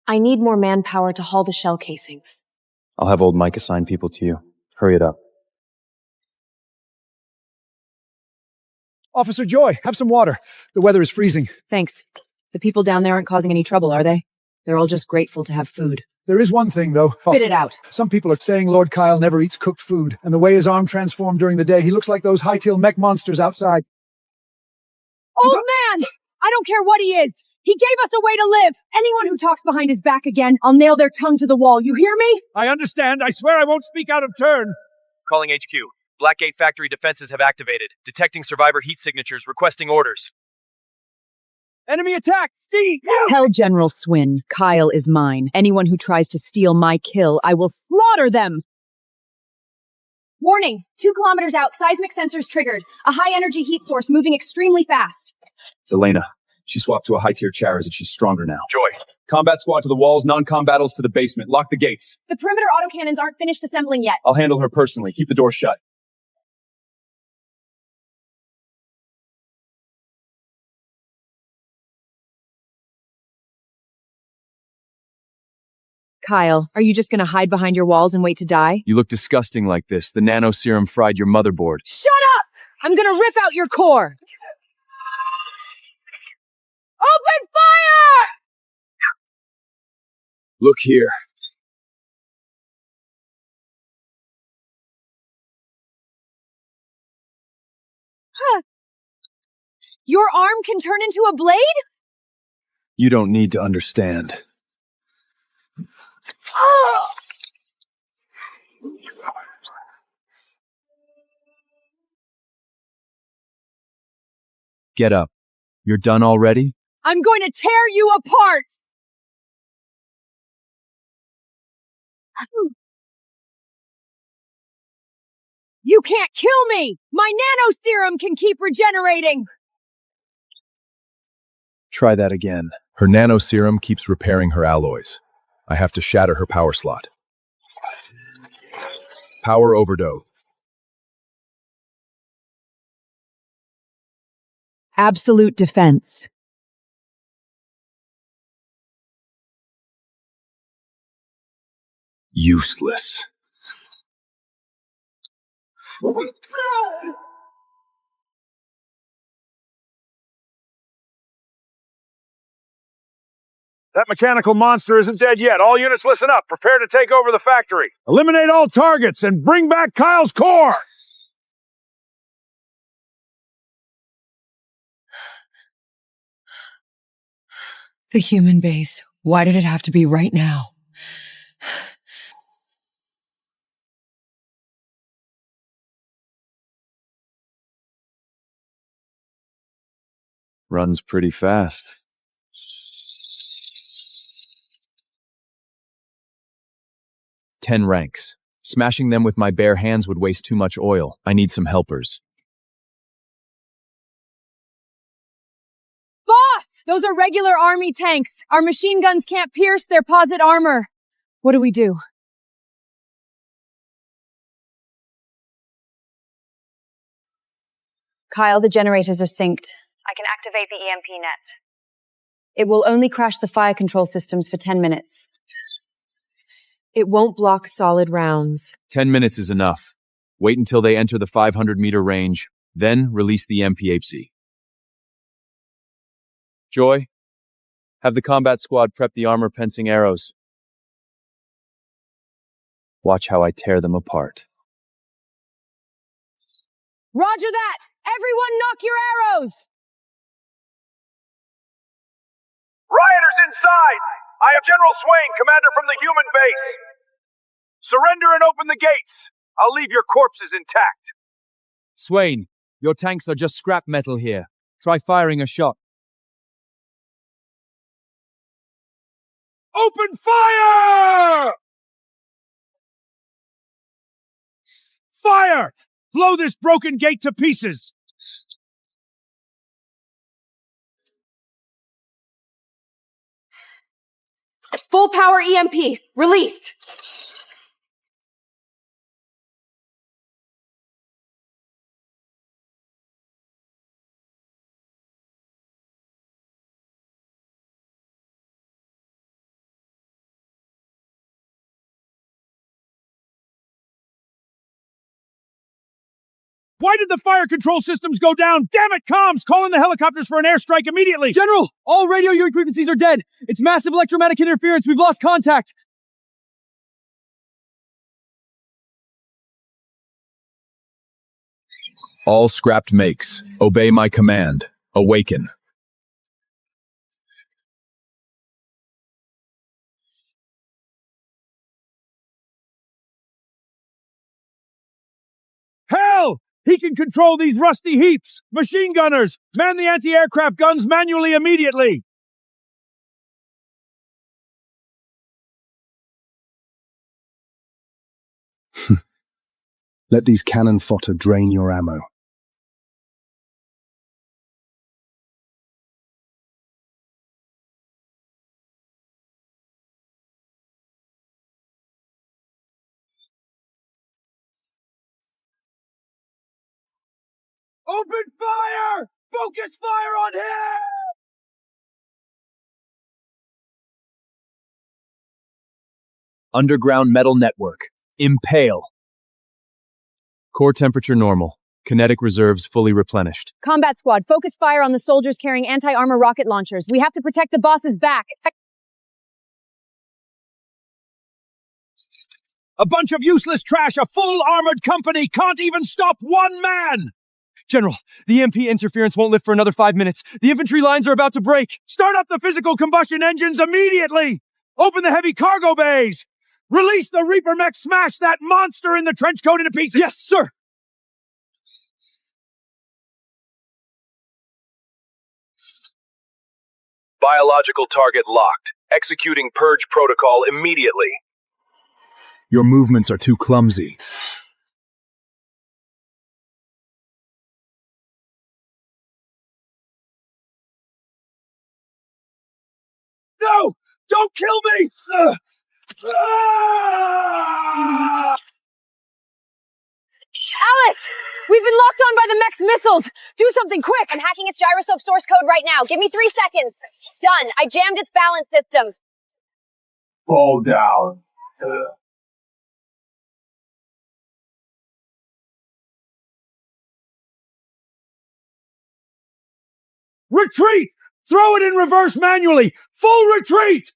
I need more manpower to haul the shell casings. I'll have old Mike assign people to you. Hurry it up. Officer Joy, have some water. The weather is freezing. Thanks. The people down there aren't causing any trouble, are they? They're all just grateful to have food. There is one thing, though. Spit it out. Some people are saying Lord Kyle never eats cooked food, and the way his arm transformed during the day, he looks like those high-tail mech monsters outside. Old man! I don't care what he is! He gave us a way to live! Anyone who talks behind his back again, I'll nail their tongue to the wall, you hear me? I understand. I swear I won't speak out of turn. Calling HQ. Blackgate factory defenses have activated. Detecting survivor heat signatures. Requesting orders. Enemy attack! Steve! Tell General Swin, Kyle is mine. Anyone who tries to steal my kill, I will slaughter them! Warning! 2 kilometers out, seismic sensors triggered. A high-energy heat source moving extremely fast. It's Elena. She swapped to a high-tier Charis and she's stronger now. Joy. Combat squad to the walls, non-combatals to the basement. Lock the gates. The perimeter autocannons aren't finished assembling yet. I'll handle her personally. Keep the door shut. Kyle, are you just gonna hide behind your walls and wait to die? You look disgusting like this. The nano serum fried your motherboard. Shut up! I'm gonna rip out your core! Open fire! Look here. Huh. Your arm can turn into a blade? You don't need to understand. Get up. You're done already? I'm going to tear you apart! You can't kill me! My nano serum can keep regenerating! Try that again. Her nano serum keeps repairing her alloys. I have to shatter her power slot. Power overdose. Absolute defense. Useless. That mechanical monster isn't dead yet. All units listen up. Prepare to take over the factory. Eliminate all targets and bring back Kyle's core! The human base. Why did it have to be right now? Runs pretty fast. Ten ranks. Smashing them with my bare hands would waste too much oil. I need some helpers. Boss! Those are regular army tanks. Our machine guns can't pierce their posit armor. What do we do? Kyle, the generators are synced. I can activate the EMP net. It will only crash the fire control systems for 10 minutes. It won't block solid rounds. 10 minutes is enough. Wait until they enter the 500-meter range, then release the MPHC. Joy, have the combat squad prep the armor-pensing arrows. Watch how I tear them apart. Roger that! Everyone knock your arrows! Rioters inside! I have General Swain, commander from the human base. Surrender and open the gates. I'll leave your corpses intact. Swain, your tanks are just scrap metal here. Try firing a shot. Open fire! Fire! Blow this broken gate to pieces! Full power EMP. Released. Why did the fire control systems go down? Damn it, comms! Call in the helicopters for an airstrike immediately! General, all radio unit frequencies are dead. It's massive electromagnetic interference. We've lost contact. All scrapped makes. Obey my command. Awaken. Hell! He can control these rusty heaps! Machine gunners! Man the anti-aircraft guns manually immediately! Let these cannon fodder drain your ammo. Open fire! Focus fire on him! Underground metal network. Impale. Core temperature normal. Kinetic reserves fully replenished. Combat squad, focus fire on the soldiers carrying anti-armor rocket launchers. We have to protect the boss's back. A bunch of useless trash, a full armored company can't even stop one man! General, the EMP interference won't lift for another 5 minutes. The infantry lines are about to break. Start up the physical combustion engines immediately! Open the heavy cargo bays! Release the Reaper mech, smash that monster in the trench coat into pieces! Yes, sir! Biological target locked. Executing purge protocol immediately. Your movements are too clumsy. No! Don't kill me! Alice! We've been locked on by the mech's missiles! Do something quick! I'm hacking its gyroscope source code right now. Give me 3 seconds. Done. I jammed its balance system. Fall down. Retreat! Throw it in reverse manually! Full retreat!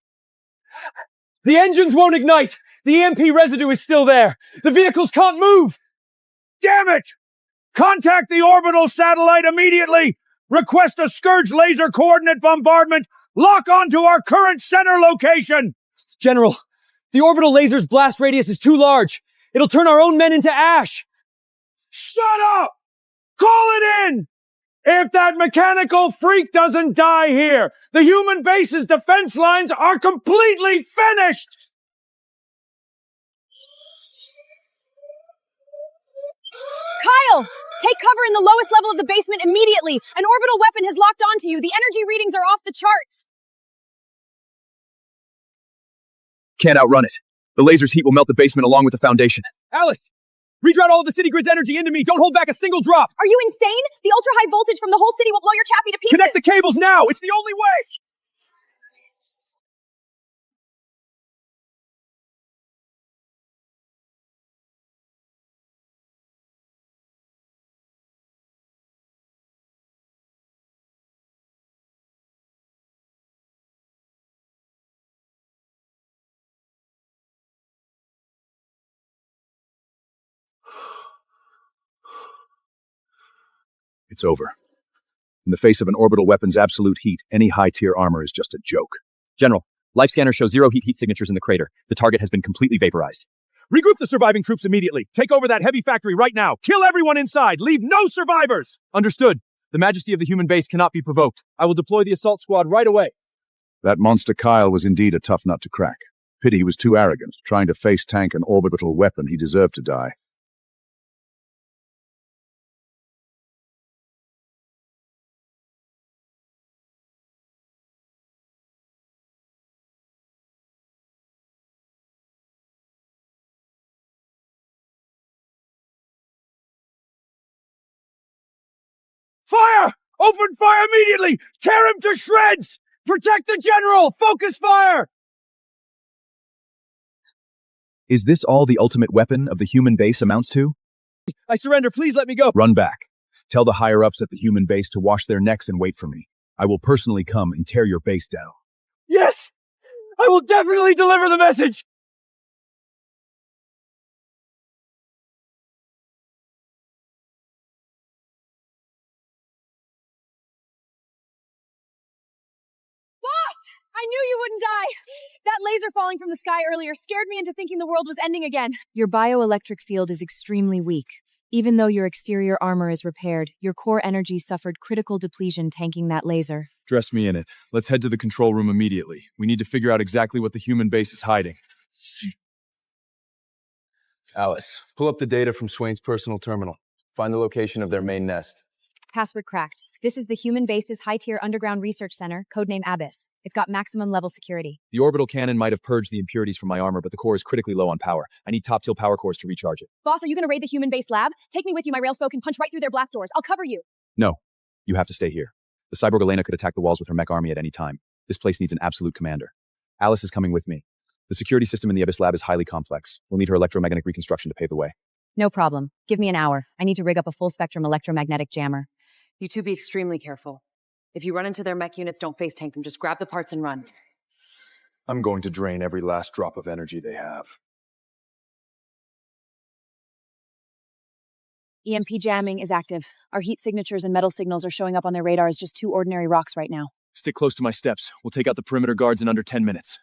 The engines won't ignite. The EMP residue is still there. The vehicles can't move. Damn it! Contact the orbital satellite immediately! Request a Scourge laser coordinate bombardment! Lock onto our current center location! General, the orbital laser's blast radius is too large. It'll turn our own men into ash. Shut up! Call it in! If that mechanical freak doesn't die here, the human base's defense lines are completely finished! Kyle! Take cover in the lowest level of the basement immediately! An orbital weapon has locked onto you. The energy readings are off the charts. Can't outrun it. The laser's heat will melt the basement along with the foundation. Alice, Reroute all of the city grid's energy into me. Don't hold back a single drop. Are you insane? The ultra-high voltage from the whole city will blow your chappy to pieces. Connect the cables now. It's the only way. It's over. In the face of an orbital weapon's absolute heat, any high-tier armor is just a joke. General, life scanners show zero heat signatures in the crater. The target has been completely vaporized. Regroup the surviving troops immediately. Take over that heavy factory right now. Kill everyone inside. Leave no survivors. Understood. The majesty of the human base cannot be provoked. I will deploy the assault squad right away. That monster Kyle was indeed a tough nut to crack. Pity he was too arrogant. Trying to face tank an orbital weapon, he deserved to die. Fire! Open fire immediately! Tear him to shreds! Protect the general! Focus fire! Is this all the ultimate weapon of the human base amounts to? I surrender. Please let me go. Run back. Tell the higher-ups at the human base to wash their necks and wait for me. I will personally come and tear your base down. Yes! I will definitely deliver the message! I knew you wouldn't die! That laser falling from the sky earlier scared me into thinking the world was ending again. Your bioelectric field is extremely weak. Even though your exterior armor is repaired, your core energy suffered critical depletion tanking that laser. Dress me in it. Let's head to the control room immediately. We need to figure out exactly what the human base is hiding. Alice, pull up the data from Swain's personal terminal. Find the location of their main nest. Password cracked. This is the human base's high-tier underground research center, codename Abyss. It's got maximum level security. The orbital cannon might have purged the impurities from my armor, but the core is critically low on power. I need top-tier power cores to recharge it. Boss, are you gonna raid the human base lab? Take me with you, my railspoke can punch right through their blast doors. I'll cover you. No. You have to stay here. The cyborg Elena could attack the walls with her mech army at any time. This place needs an absolute commander. Alice is coming with me. The security system in the Abyss lab is highly complex. We'll need her electromagnetic reconstruction to pave the way. No problem. Give me an hour. I need to rig up a full-spectrum electromagnetic jammer. You two be extremely careful. If you run into their mech units, don't face tank them. Just grab the parts and run. I'm going to drain every last drop of energy they have. EMP jamming is active. Our heat signatures and metal signals are showing up on their radar as just two ordinary rocks right now. Stick close to my steps. We'll take out the perimeter guards in under 10 minutes.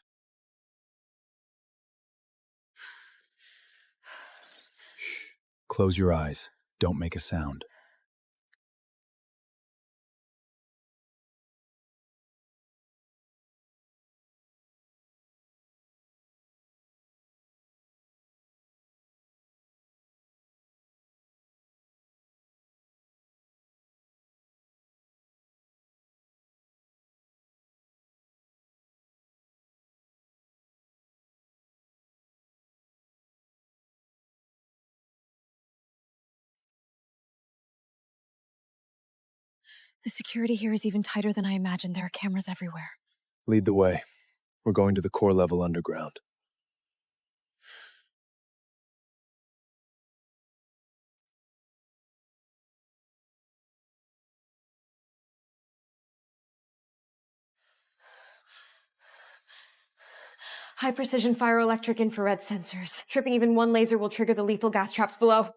Shh. Close your eyes. Don't make a sound. The security here is even tighter than I imagined. There are cameras everywhere. Lead the way. We're going to the core level underground. High-precision fire-electric infrared sensors. Tripping even one laser will trigger the lethal gas traps below.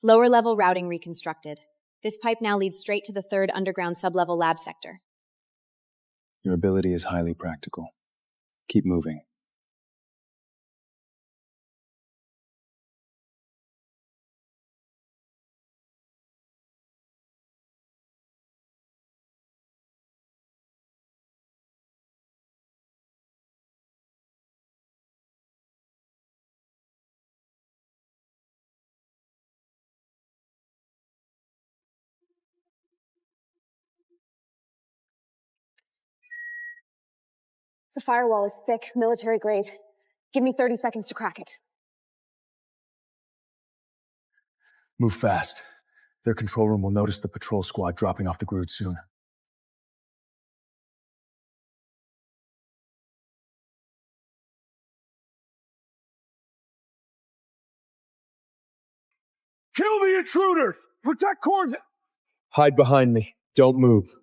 Lower level routing reconstructed. This pipe now leads straight to the third underground sublevel lab sector. Your ability is highly practical. Keep moving. The firewall is thick, military grade. Give me 30 seconds to crack it. Move fast. Their control room will notice the patrol squad dropping off the grid soon. Kill the intruders! Protect cores! Hide behind me. Don't move.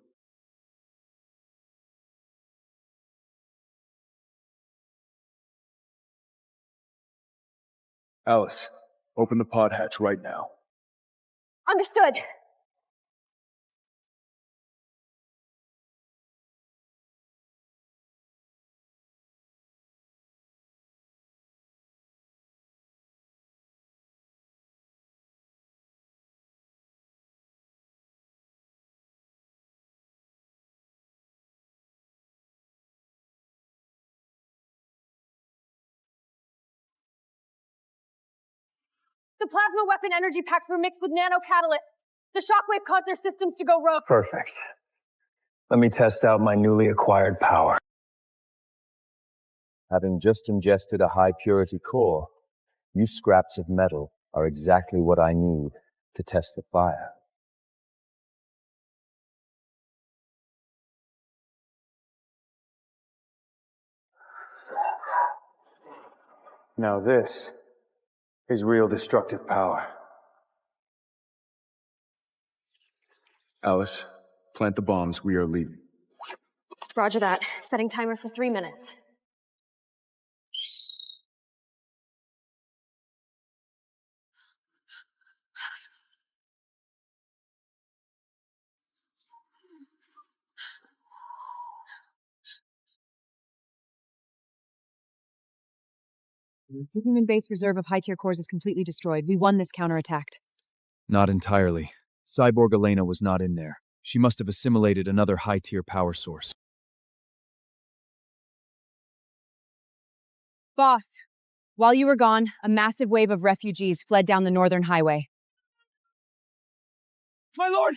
Alice, open the pod hatch right now. Understood. The plasma weapon energy packs were mixed with nano catalysts. The shockwave caused their systems to go rogue. Perfect. Let me test out my newly acquired power. Having just ingested a high-purity core, you scraps of metal are exactly what I need to test the fire. Now this is real destructive power. Alice, plant the bombs. We are leaving. Roger that. Setting timer for 3 minutes. The human base reserve of high-tier cores is completely destroyed. We won this counterattack. Not entirely. Cyborg Elena was not in there. She must have assimilated another high-tier power source. Boss, while you were gone, a massive wave of refugees fled down the northern highway. My lord!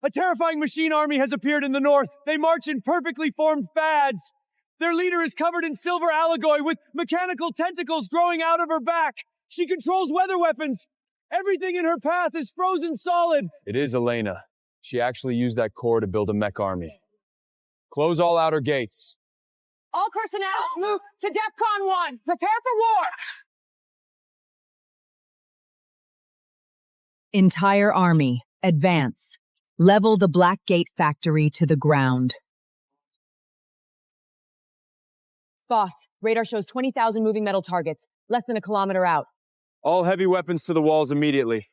A terrifying machine army has appeared in the north. They march in perfectly formed fads. Their leader is covered in silver alloy with mechanical tentacles growing out of her back. She controls weather weapons. Everything in her path is frozen solid. It is Elena. She actually used that core to build a mech army. Close all outer gates. All personnel, move to DEFCON 1. Prepare for war. Entire army, advance. Level the Black Gate factory to the ground. Boss, radar shows 20,000 moving metal targets, less than a kilometer out. All heavy weapons to the walls immediately.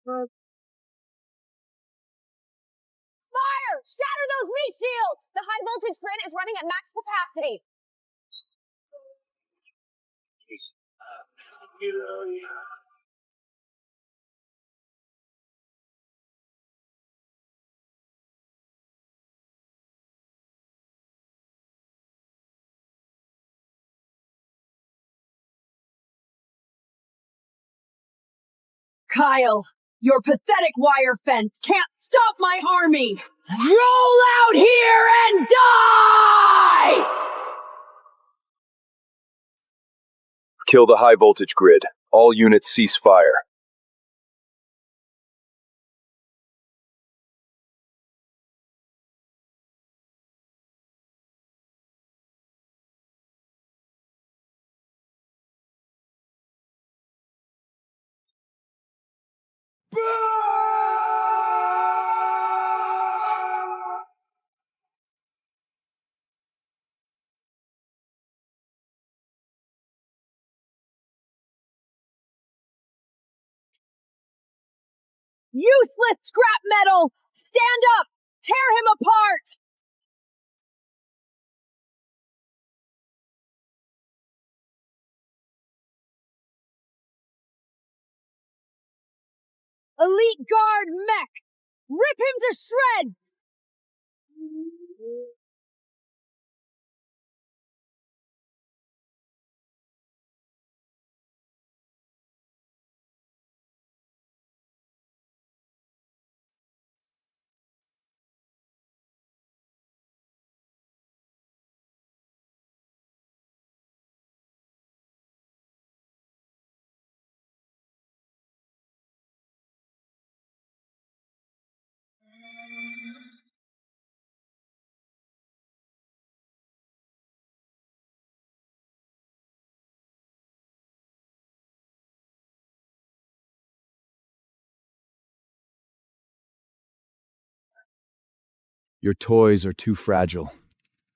Fire! Shatter those meat shields! The high voltage grid is running at max capacity. Kyle, your pathetic wire fence can't stop my army! Roll out here and die! Kill the high-voltage grid. All units cease fire. Useless scrap metal! Stand up! Tear him apart! Elite Guard mech! Rip him to shreds! Your toys are too fragile.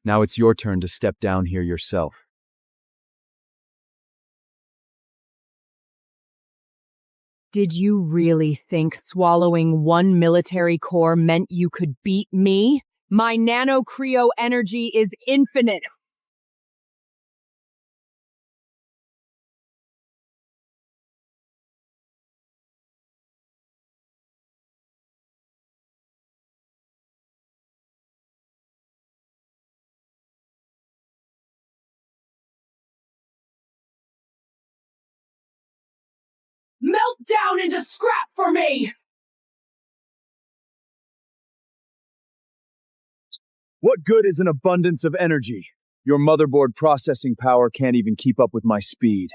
Now it's your turn to step down here yourself. Did you really think swallowing one military core meant you could beat me? My nano-cryo energy is infinite. Melt down into scrap for me! What good is an abundance of energy? Your motherboard processing power can't even keep up with my speed.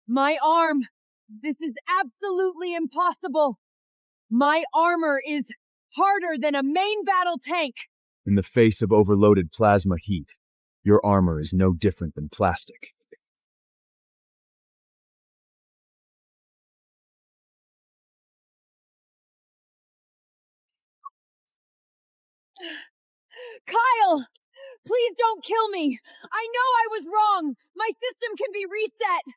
My arm! This is absolutely impossible! My armor is harder than a main battle tank! In the face of overloaded plasma heat, your armor is no different than plastic. Kyle! Please don't kill me! I know I was wrong! My system can be reset!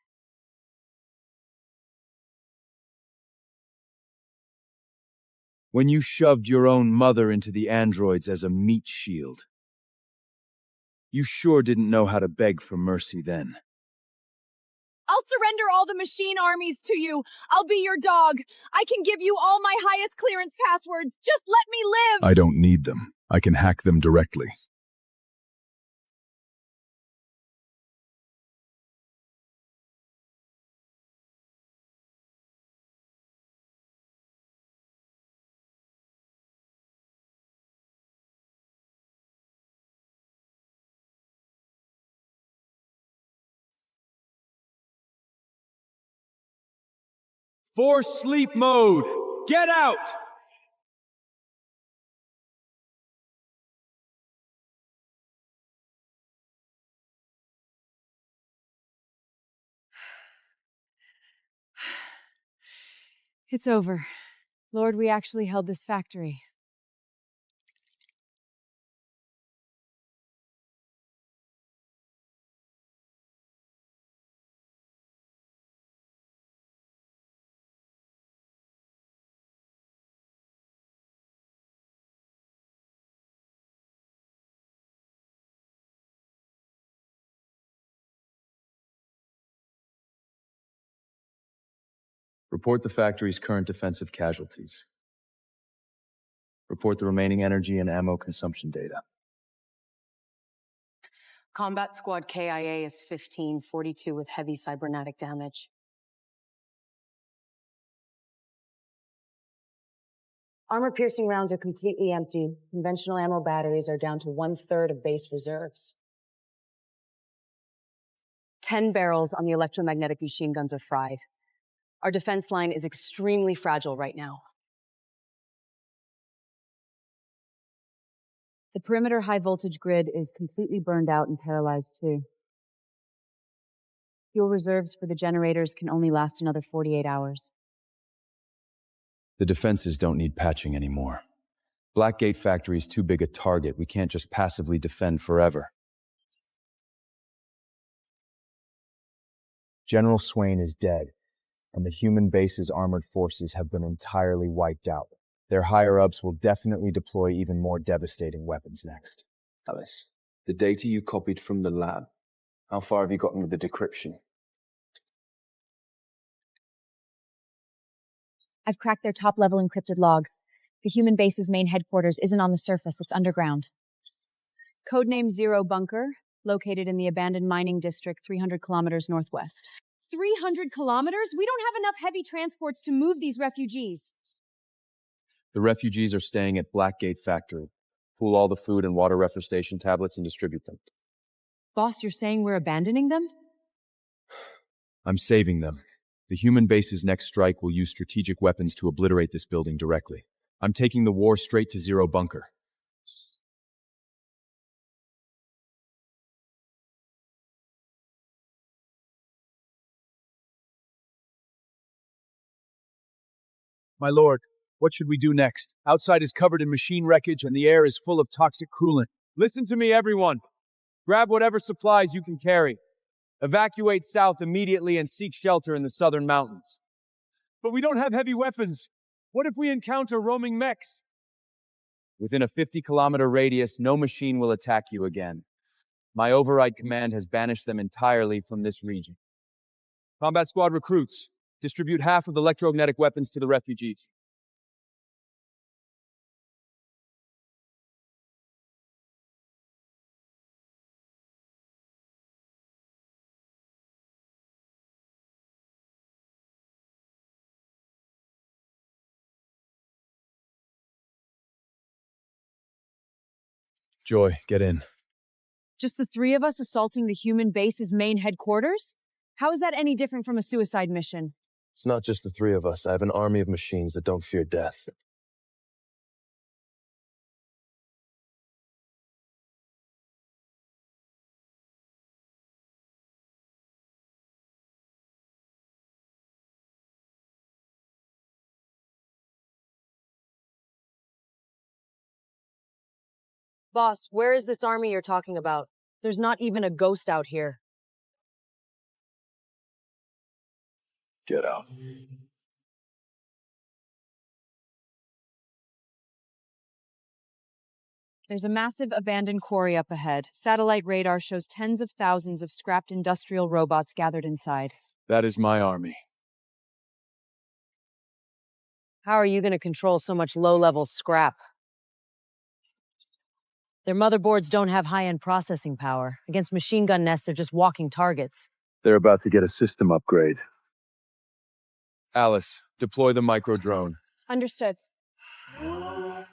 When you shoved your own mother into the androids as a meat shield, you sure didn't know how to beg for mercy then. I'll surrender all the machine armies to you! I'll be your dog! I can give you all my highest clearance passwords! Just let me live! I don't need them. I can hack them directly. Force sleep mode! Get out! It's over. Lord, we actually held this factory. Report the factory's current defensive casualties. Report the remaining energy and ammo consumption data. Combat Squad KIA is 15, 42 with heavy cybernetic damage. Armor-piercing rounds are completely empty. Conventional ammo batteries are down to 1/3 of base reserves. 10 barrels on the electromagnetic machine guns are fried. Our defense line is extremely fragile right now. The perimeter high-voltage grid is completely burned out and paralyzed, too. Fuel reserves for the generators can only last another 48 hours. The defenses don't need patching anymore. Blackgate Factory is too big a target. We can't just passively defend forever. General Swain is dead, and the human base's armored forces have been entirely wiped out. Their higher-ups will definitely deploy even more devastating weapons next. Alice, the data you copied from the lab, how far have you gotten with the decryption? I've cracked their top-level encrypted logs. The human base's main headquarters isn't on the surface, it's underground. Codename Zero Bunker, located in the abandoned mining district 300 kilometers northwest. 300 kilometers? We don't have enough heavy transports to move these refugees. The refugees are staying at Blackgate Factory. Pool all the food and water reforestation tablets and distribute them. Boss, you're saying we're abandoning them? I'm saving them. The human base's next strike will use strategic weapons to obliterate this building directly. I'm taking the war straight to Zero Bunker. My lord, what should we do next? Outside is covered in machine wreckage and the air is full of toxic coolant. Listen to me, everyone. Grab whatever supplies you can carry. Evacuate south immediately and seek shelter in the southern mountains. But we don't have heavy weapons. What if we encounter roaming mechs? Within a 50-kilometer radius, no machine will attack you again. My override command has banished them entirely from this region. Combat squad recruits. Distribute half of the electromagnetic weapons to the refugees. Joy, get in. Just the three of us assaulting the human base's main headquarters? How is that any different from a suicide mission? It's not just the three of us. I have an army of machines that don't fear death. Boss, where is this army you're talking about? There's not even a ghost out here. Get out. There's a massive abandoned quarry up ahead. Satellite radar shows tens of thousands of scrapped industrial robots gathered inside. That is my army. How are you going to control so much low-level scrap? Their motherboards don't have high-end processing power. Against machine gun nests, they're just walking targets. They're about to get a system upgrade. Alice, deploy the micro-drone. Understood.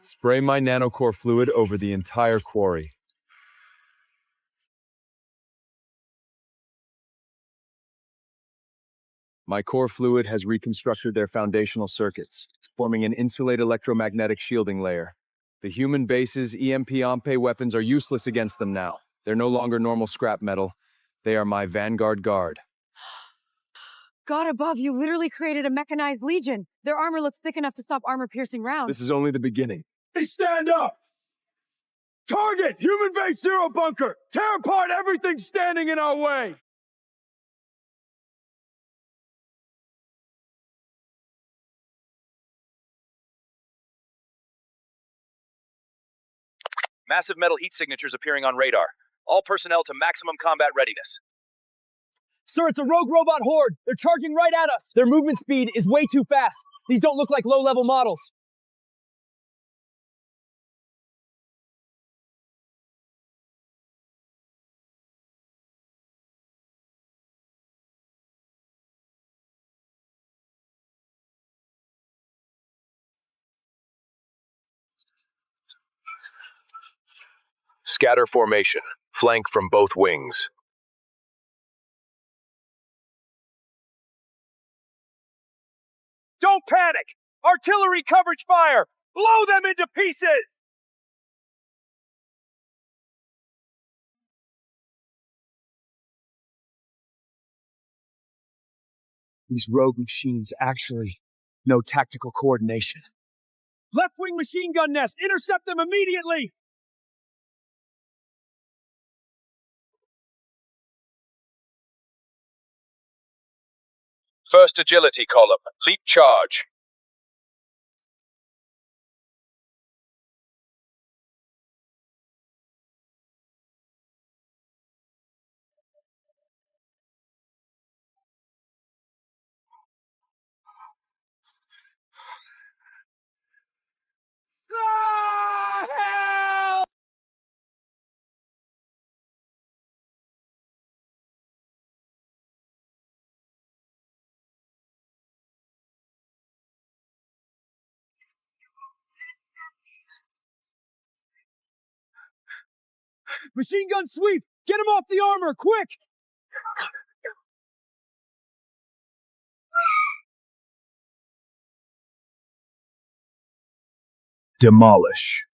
Spray my nanocore fluid over the entire quarry. My core fluid has reconstructed their foundational circuits, forming an insulated electromagnetic shielding layer. The human base's EMP-OMPE weapons are useless against them now. They're no longer normal scrap metal. They are my Vanguard Guard. God above, you literally created a mechanized legion. Their armor looks thick enough to stop armor-piercing rounds. This is only the beginning. Hey, stand up! Target! Human base Zero Bunker! Tear apart everything standing in our way! Massive metal heat signatures appearing on radar. All personnel to maximum combat readiness. Sir, it's a rogue robot horde. They're charging right at us. Their movement speed is way too fast. These don't look like low-level models. Scatter formation. Flank from both wings. Don't panic! Artillery coverage fire! Blow them into pieces! These rogue machines actually know tactical coordination. Left wing machine gun nest! Intercept them immediately! First agility column. Leap charge. Help! Machine gun sweep! Get him off the armor, quick! Demolish.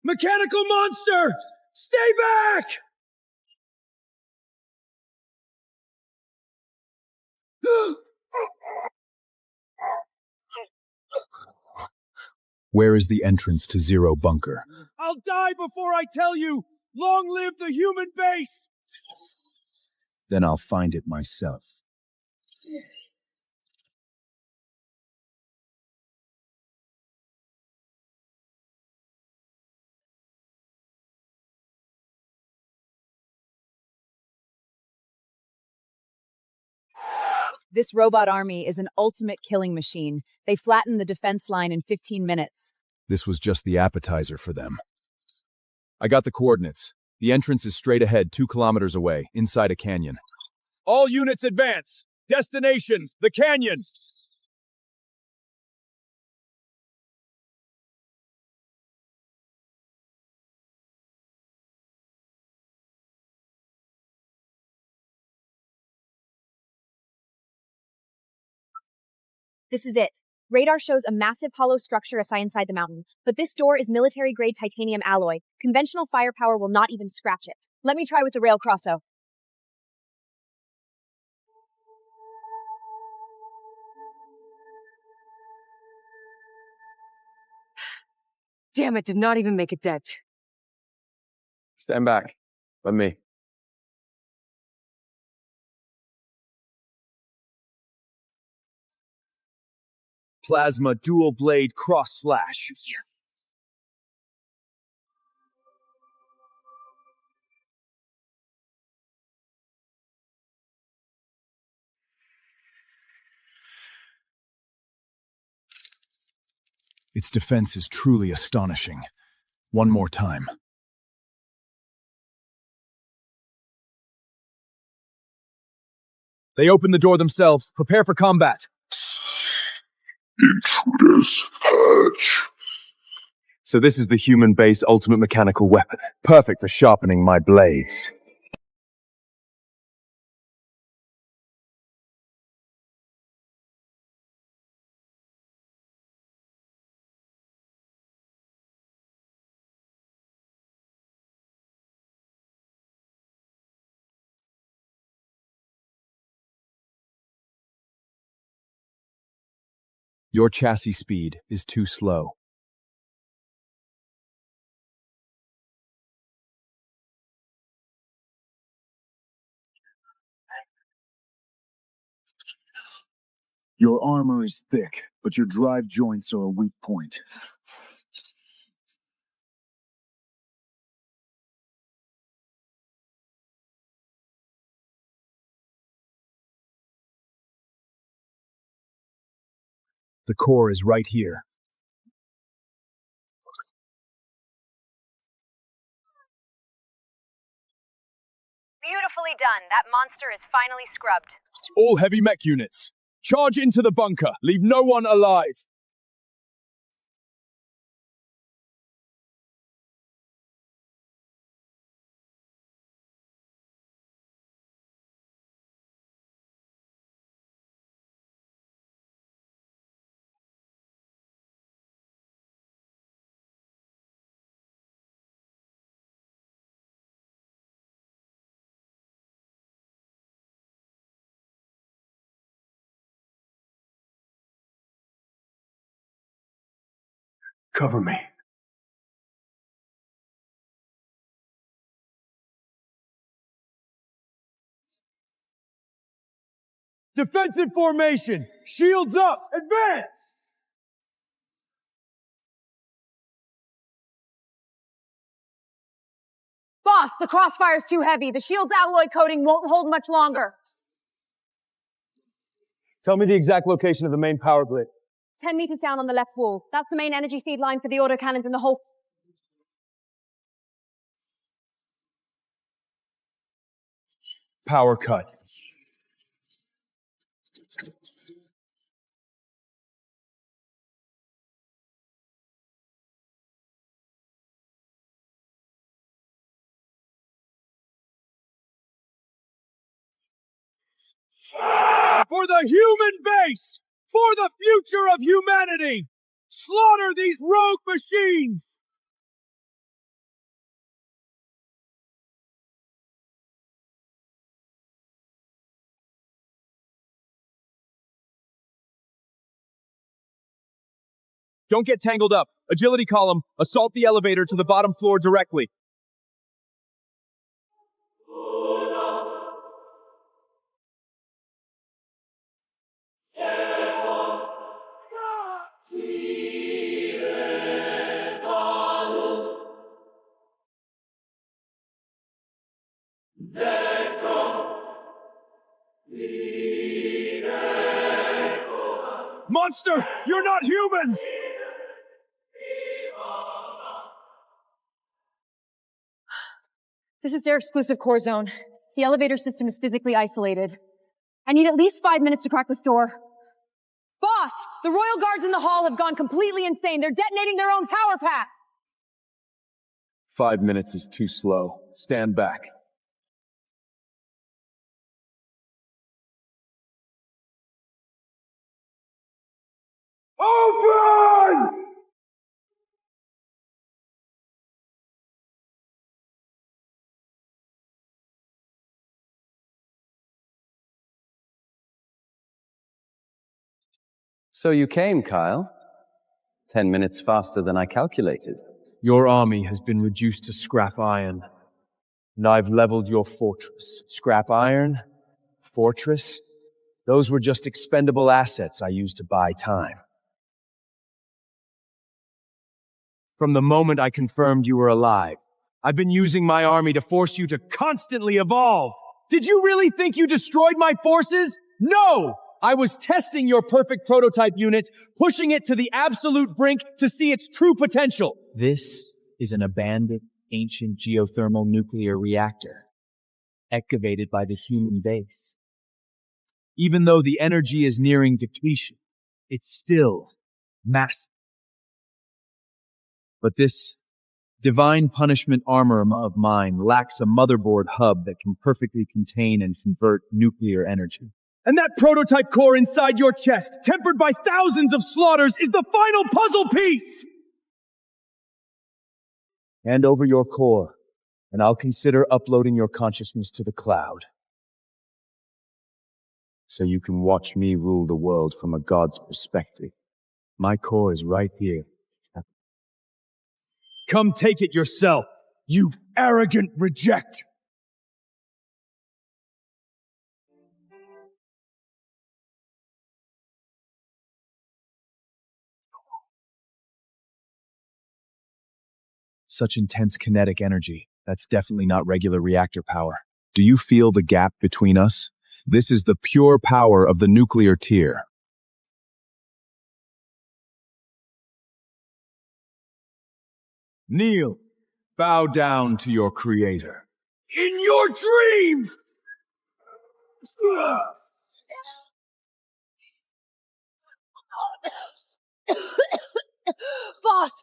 Mechanical monster! Stay back! Where is the entrance to Zero Bunker? I'll die before I tell you! Long live the human base! Then I'll find it myself. This robot army is an ultimate killing machine. They flatten the defense line in 15 minutes. This was just the appetizer for them. I got the coordinates. The entrance is straight ahead, 2 kilometers away, inside a canyon. All units advance! Destination, the canyon! This is it. Radar shows a massive hollow structure inside the mountain, but this door is military-grade titanium alloy. Conventional firepower will not even scratch it. Let me try with the rail crosso. Damn it, did not even make a dent. Stand back. Let me. Plasma dual blade cross slash. Its defense is truly astonishing. One more time. They open the door themselves. Prepare for combat. Intruders hatch. So this is the human base ultimate mechanical weapon. Perfect for sharpening my blades. Your chassis speed is too slow. Your armor is thick, but your drive joints are a weak point. The core is right here. Beautifully done. That monster is finally scrubbed. All heavy mech units, charge into the bunker. Leave no one alive. Cover me. Defensive formation. Shields up. Advance. Boss, the crossfire's too heavy. The shield's alloy coating won't hold much longer. Tell me the exact location of the main power grid. 10 meters down on the left wall. That's the main energy feed line for the autocannons in the whole... Power cut. For the human base! For the future of humanity! Slaughter these rogue machines! Don't get tangled up. Agility column, assault the elevator to the bottom floor directly. Monster, you're not human! This is their exclusive core zone. The elevator system is physically isolated. I need at least 5 minutes to crack this door. Boss! The royal guards in the hall have gone completely insane. They're detonating their own power pack! 5 minutes is too slow. Stand back. Open! So you came, Kyle. 10 minutes faster than I calculated. Your army has been reduced to scrap iron. And I've leveled your fortress. Scrap iron? Fortress? Those were just expendable assets I used to buy time. From the moment I confirmed you were alive, I've been using my army to force you to constantly evolve. Did you really think you destroyed my forces? No! I was testing your perfect prototype unit, pushing it to the absolute brink to see its true potential. This is an abandoned, ancient geothermal nuclear reactor, excavated by the human base. Even though the energy is nearing depletion, it's still massive. But this divine punishment armor of mine lacks a motherboard hub that can perfectly contain and convert nuclear energy. And that prototype core inside your chest, tempered by thousands of slaughters, is the final puzzle piece! Hand over your core, and I'll consider uploading your consciousness to the cloud. So you can watch me rule the world from a god's perspective. My core is right here. Come take it yourself, you arrogant reject! Such intense kinetic energy. That's definitely not regular reactor power. Do you feel the gap between us? This is the pure power of the nuclear tier. Kneel. Bow down to your creator. In your dreams! Boss!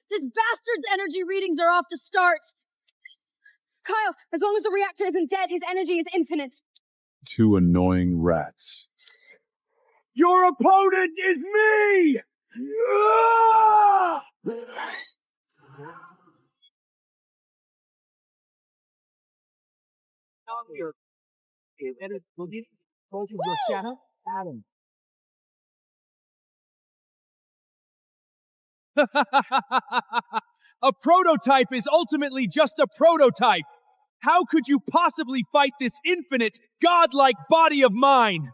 This bastard's energy readings are off the starts! Kyle, as long as the reactor isn't dead, his energy is infinite. Two annoying rats. Your opponent is me! A prototype is ultimately just a prototype. How could you possibly fight this infinite, godlike body of mine?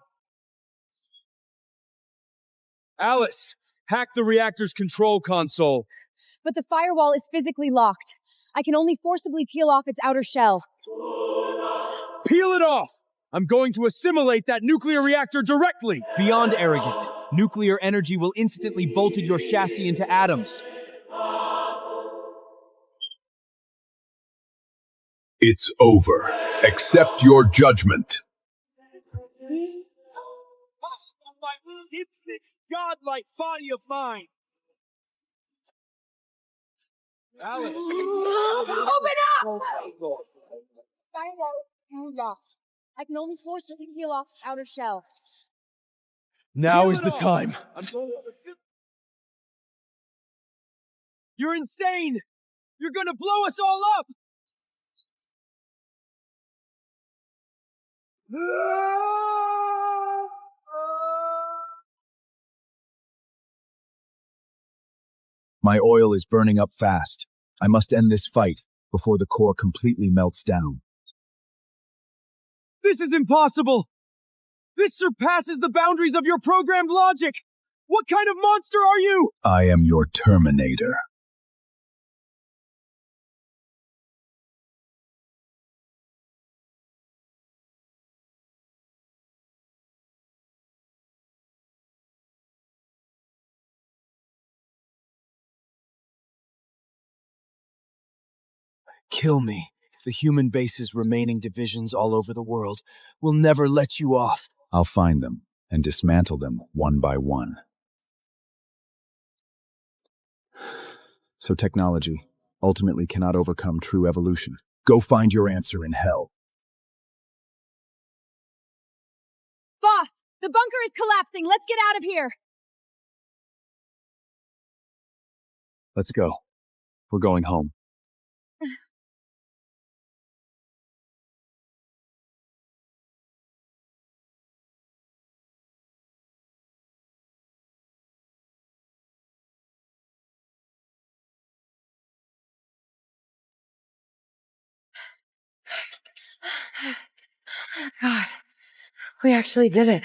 Alice, hack the reactor's control console. But the firewall is physically locked. I can only forcibly peel off its outer shell. Peel it off! I'm going to assimilate that nuclear reactor directly! Beyond arrogant, nuclear energy will instantly bolt your chassis into atoms. It's over. Accept your judgment. My infinite, godlike body of mine! Open Alice! up! I know you lost. I can only force it to peel off its outer shell. Now is the time. You're insane! You're gonna blow us all up! My oil is burning up fast. I must end this fight before the core completely melts down. This is impossible! This surpasses the boundaries of your programmed logic! What kind of monster are you? I am your Terminator. Kill me. The human base's remaining divisions all over the world will never let you off. I'll find them and dismantle them one by one. So technology ultimately cannot overcome true evolution. Go find your answer in hell. Boss, the bunker is collapsing. Let's get out of here. Let's go. We're going home. God, we actually did it.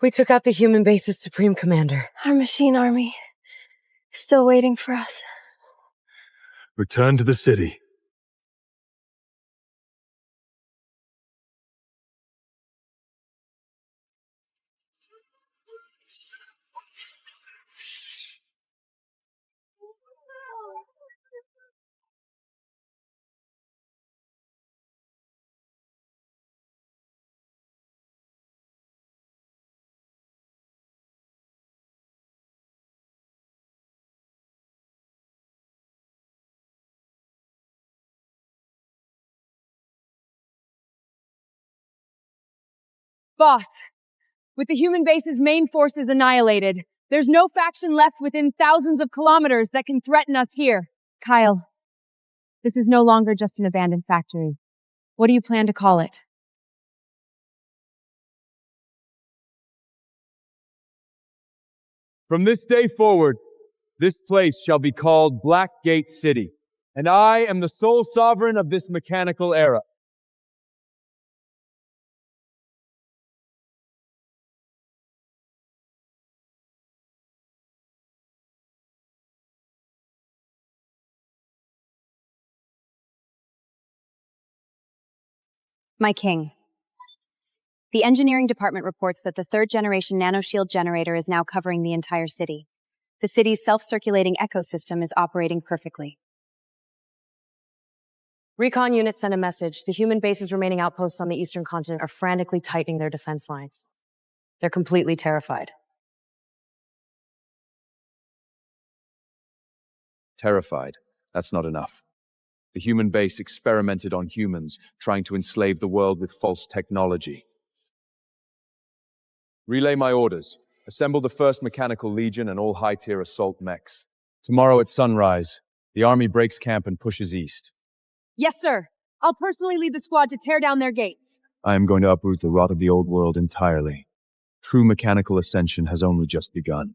We took out the human base's supreme commander. Our machine army is still waiting for us. Return to the city. Boss, with the human base's main forces annihilated, there's no faction left within thousands of kilometers that can threaten us here. Kyle, this is no longer just an abandoned factory. What do you plan to call it? From this day forward, this place shall be called Blackgate City, and I am the sole sovereign of this mechanical era. My king. The engineering department reports that the third-generation nanoshield generator is now covering the entire city. The city's self-circulating ecosystem is operating perfectly. Recon units sent a message. The human base's remaining outposts on the eastern continent are frantically tightening their defense lines. They're completely terrified. Terrified. That's not enough. The human base experimented on humans, trying to enslave the world with false technology. Relay my orders. Assemble the 1st Mechanical Legion and all high-tier assault mechs. Tomorrow at sunrise, the army breaks camp and pushes east. Yes, sir. I'll personally lead the squad to tear down their gates. I am going to uproot the rot of the old world entirely. True mechanical ascension has only just begun.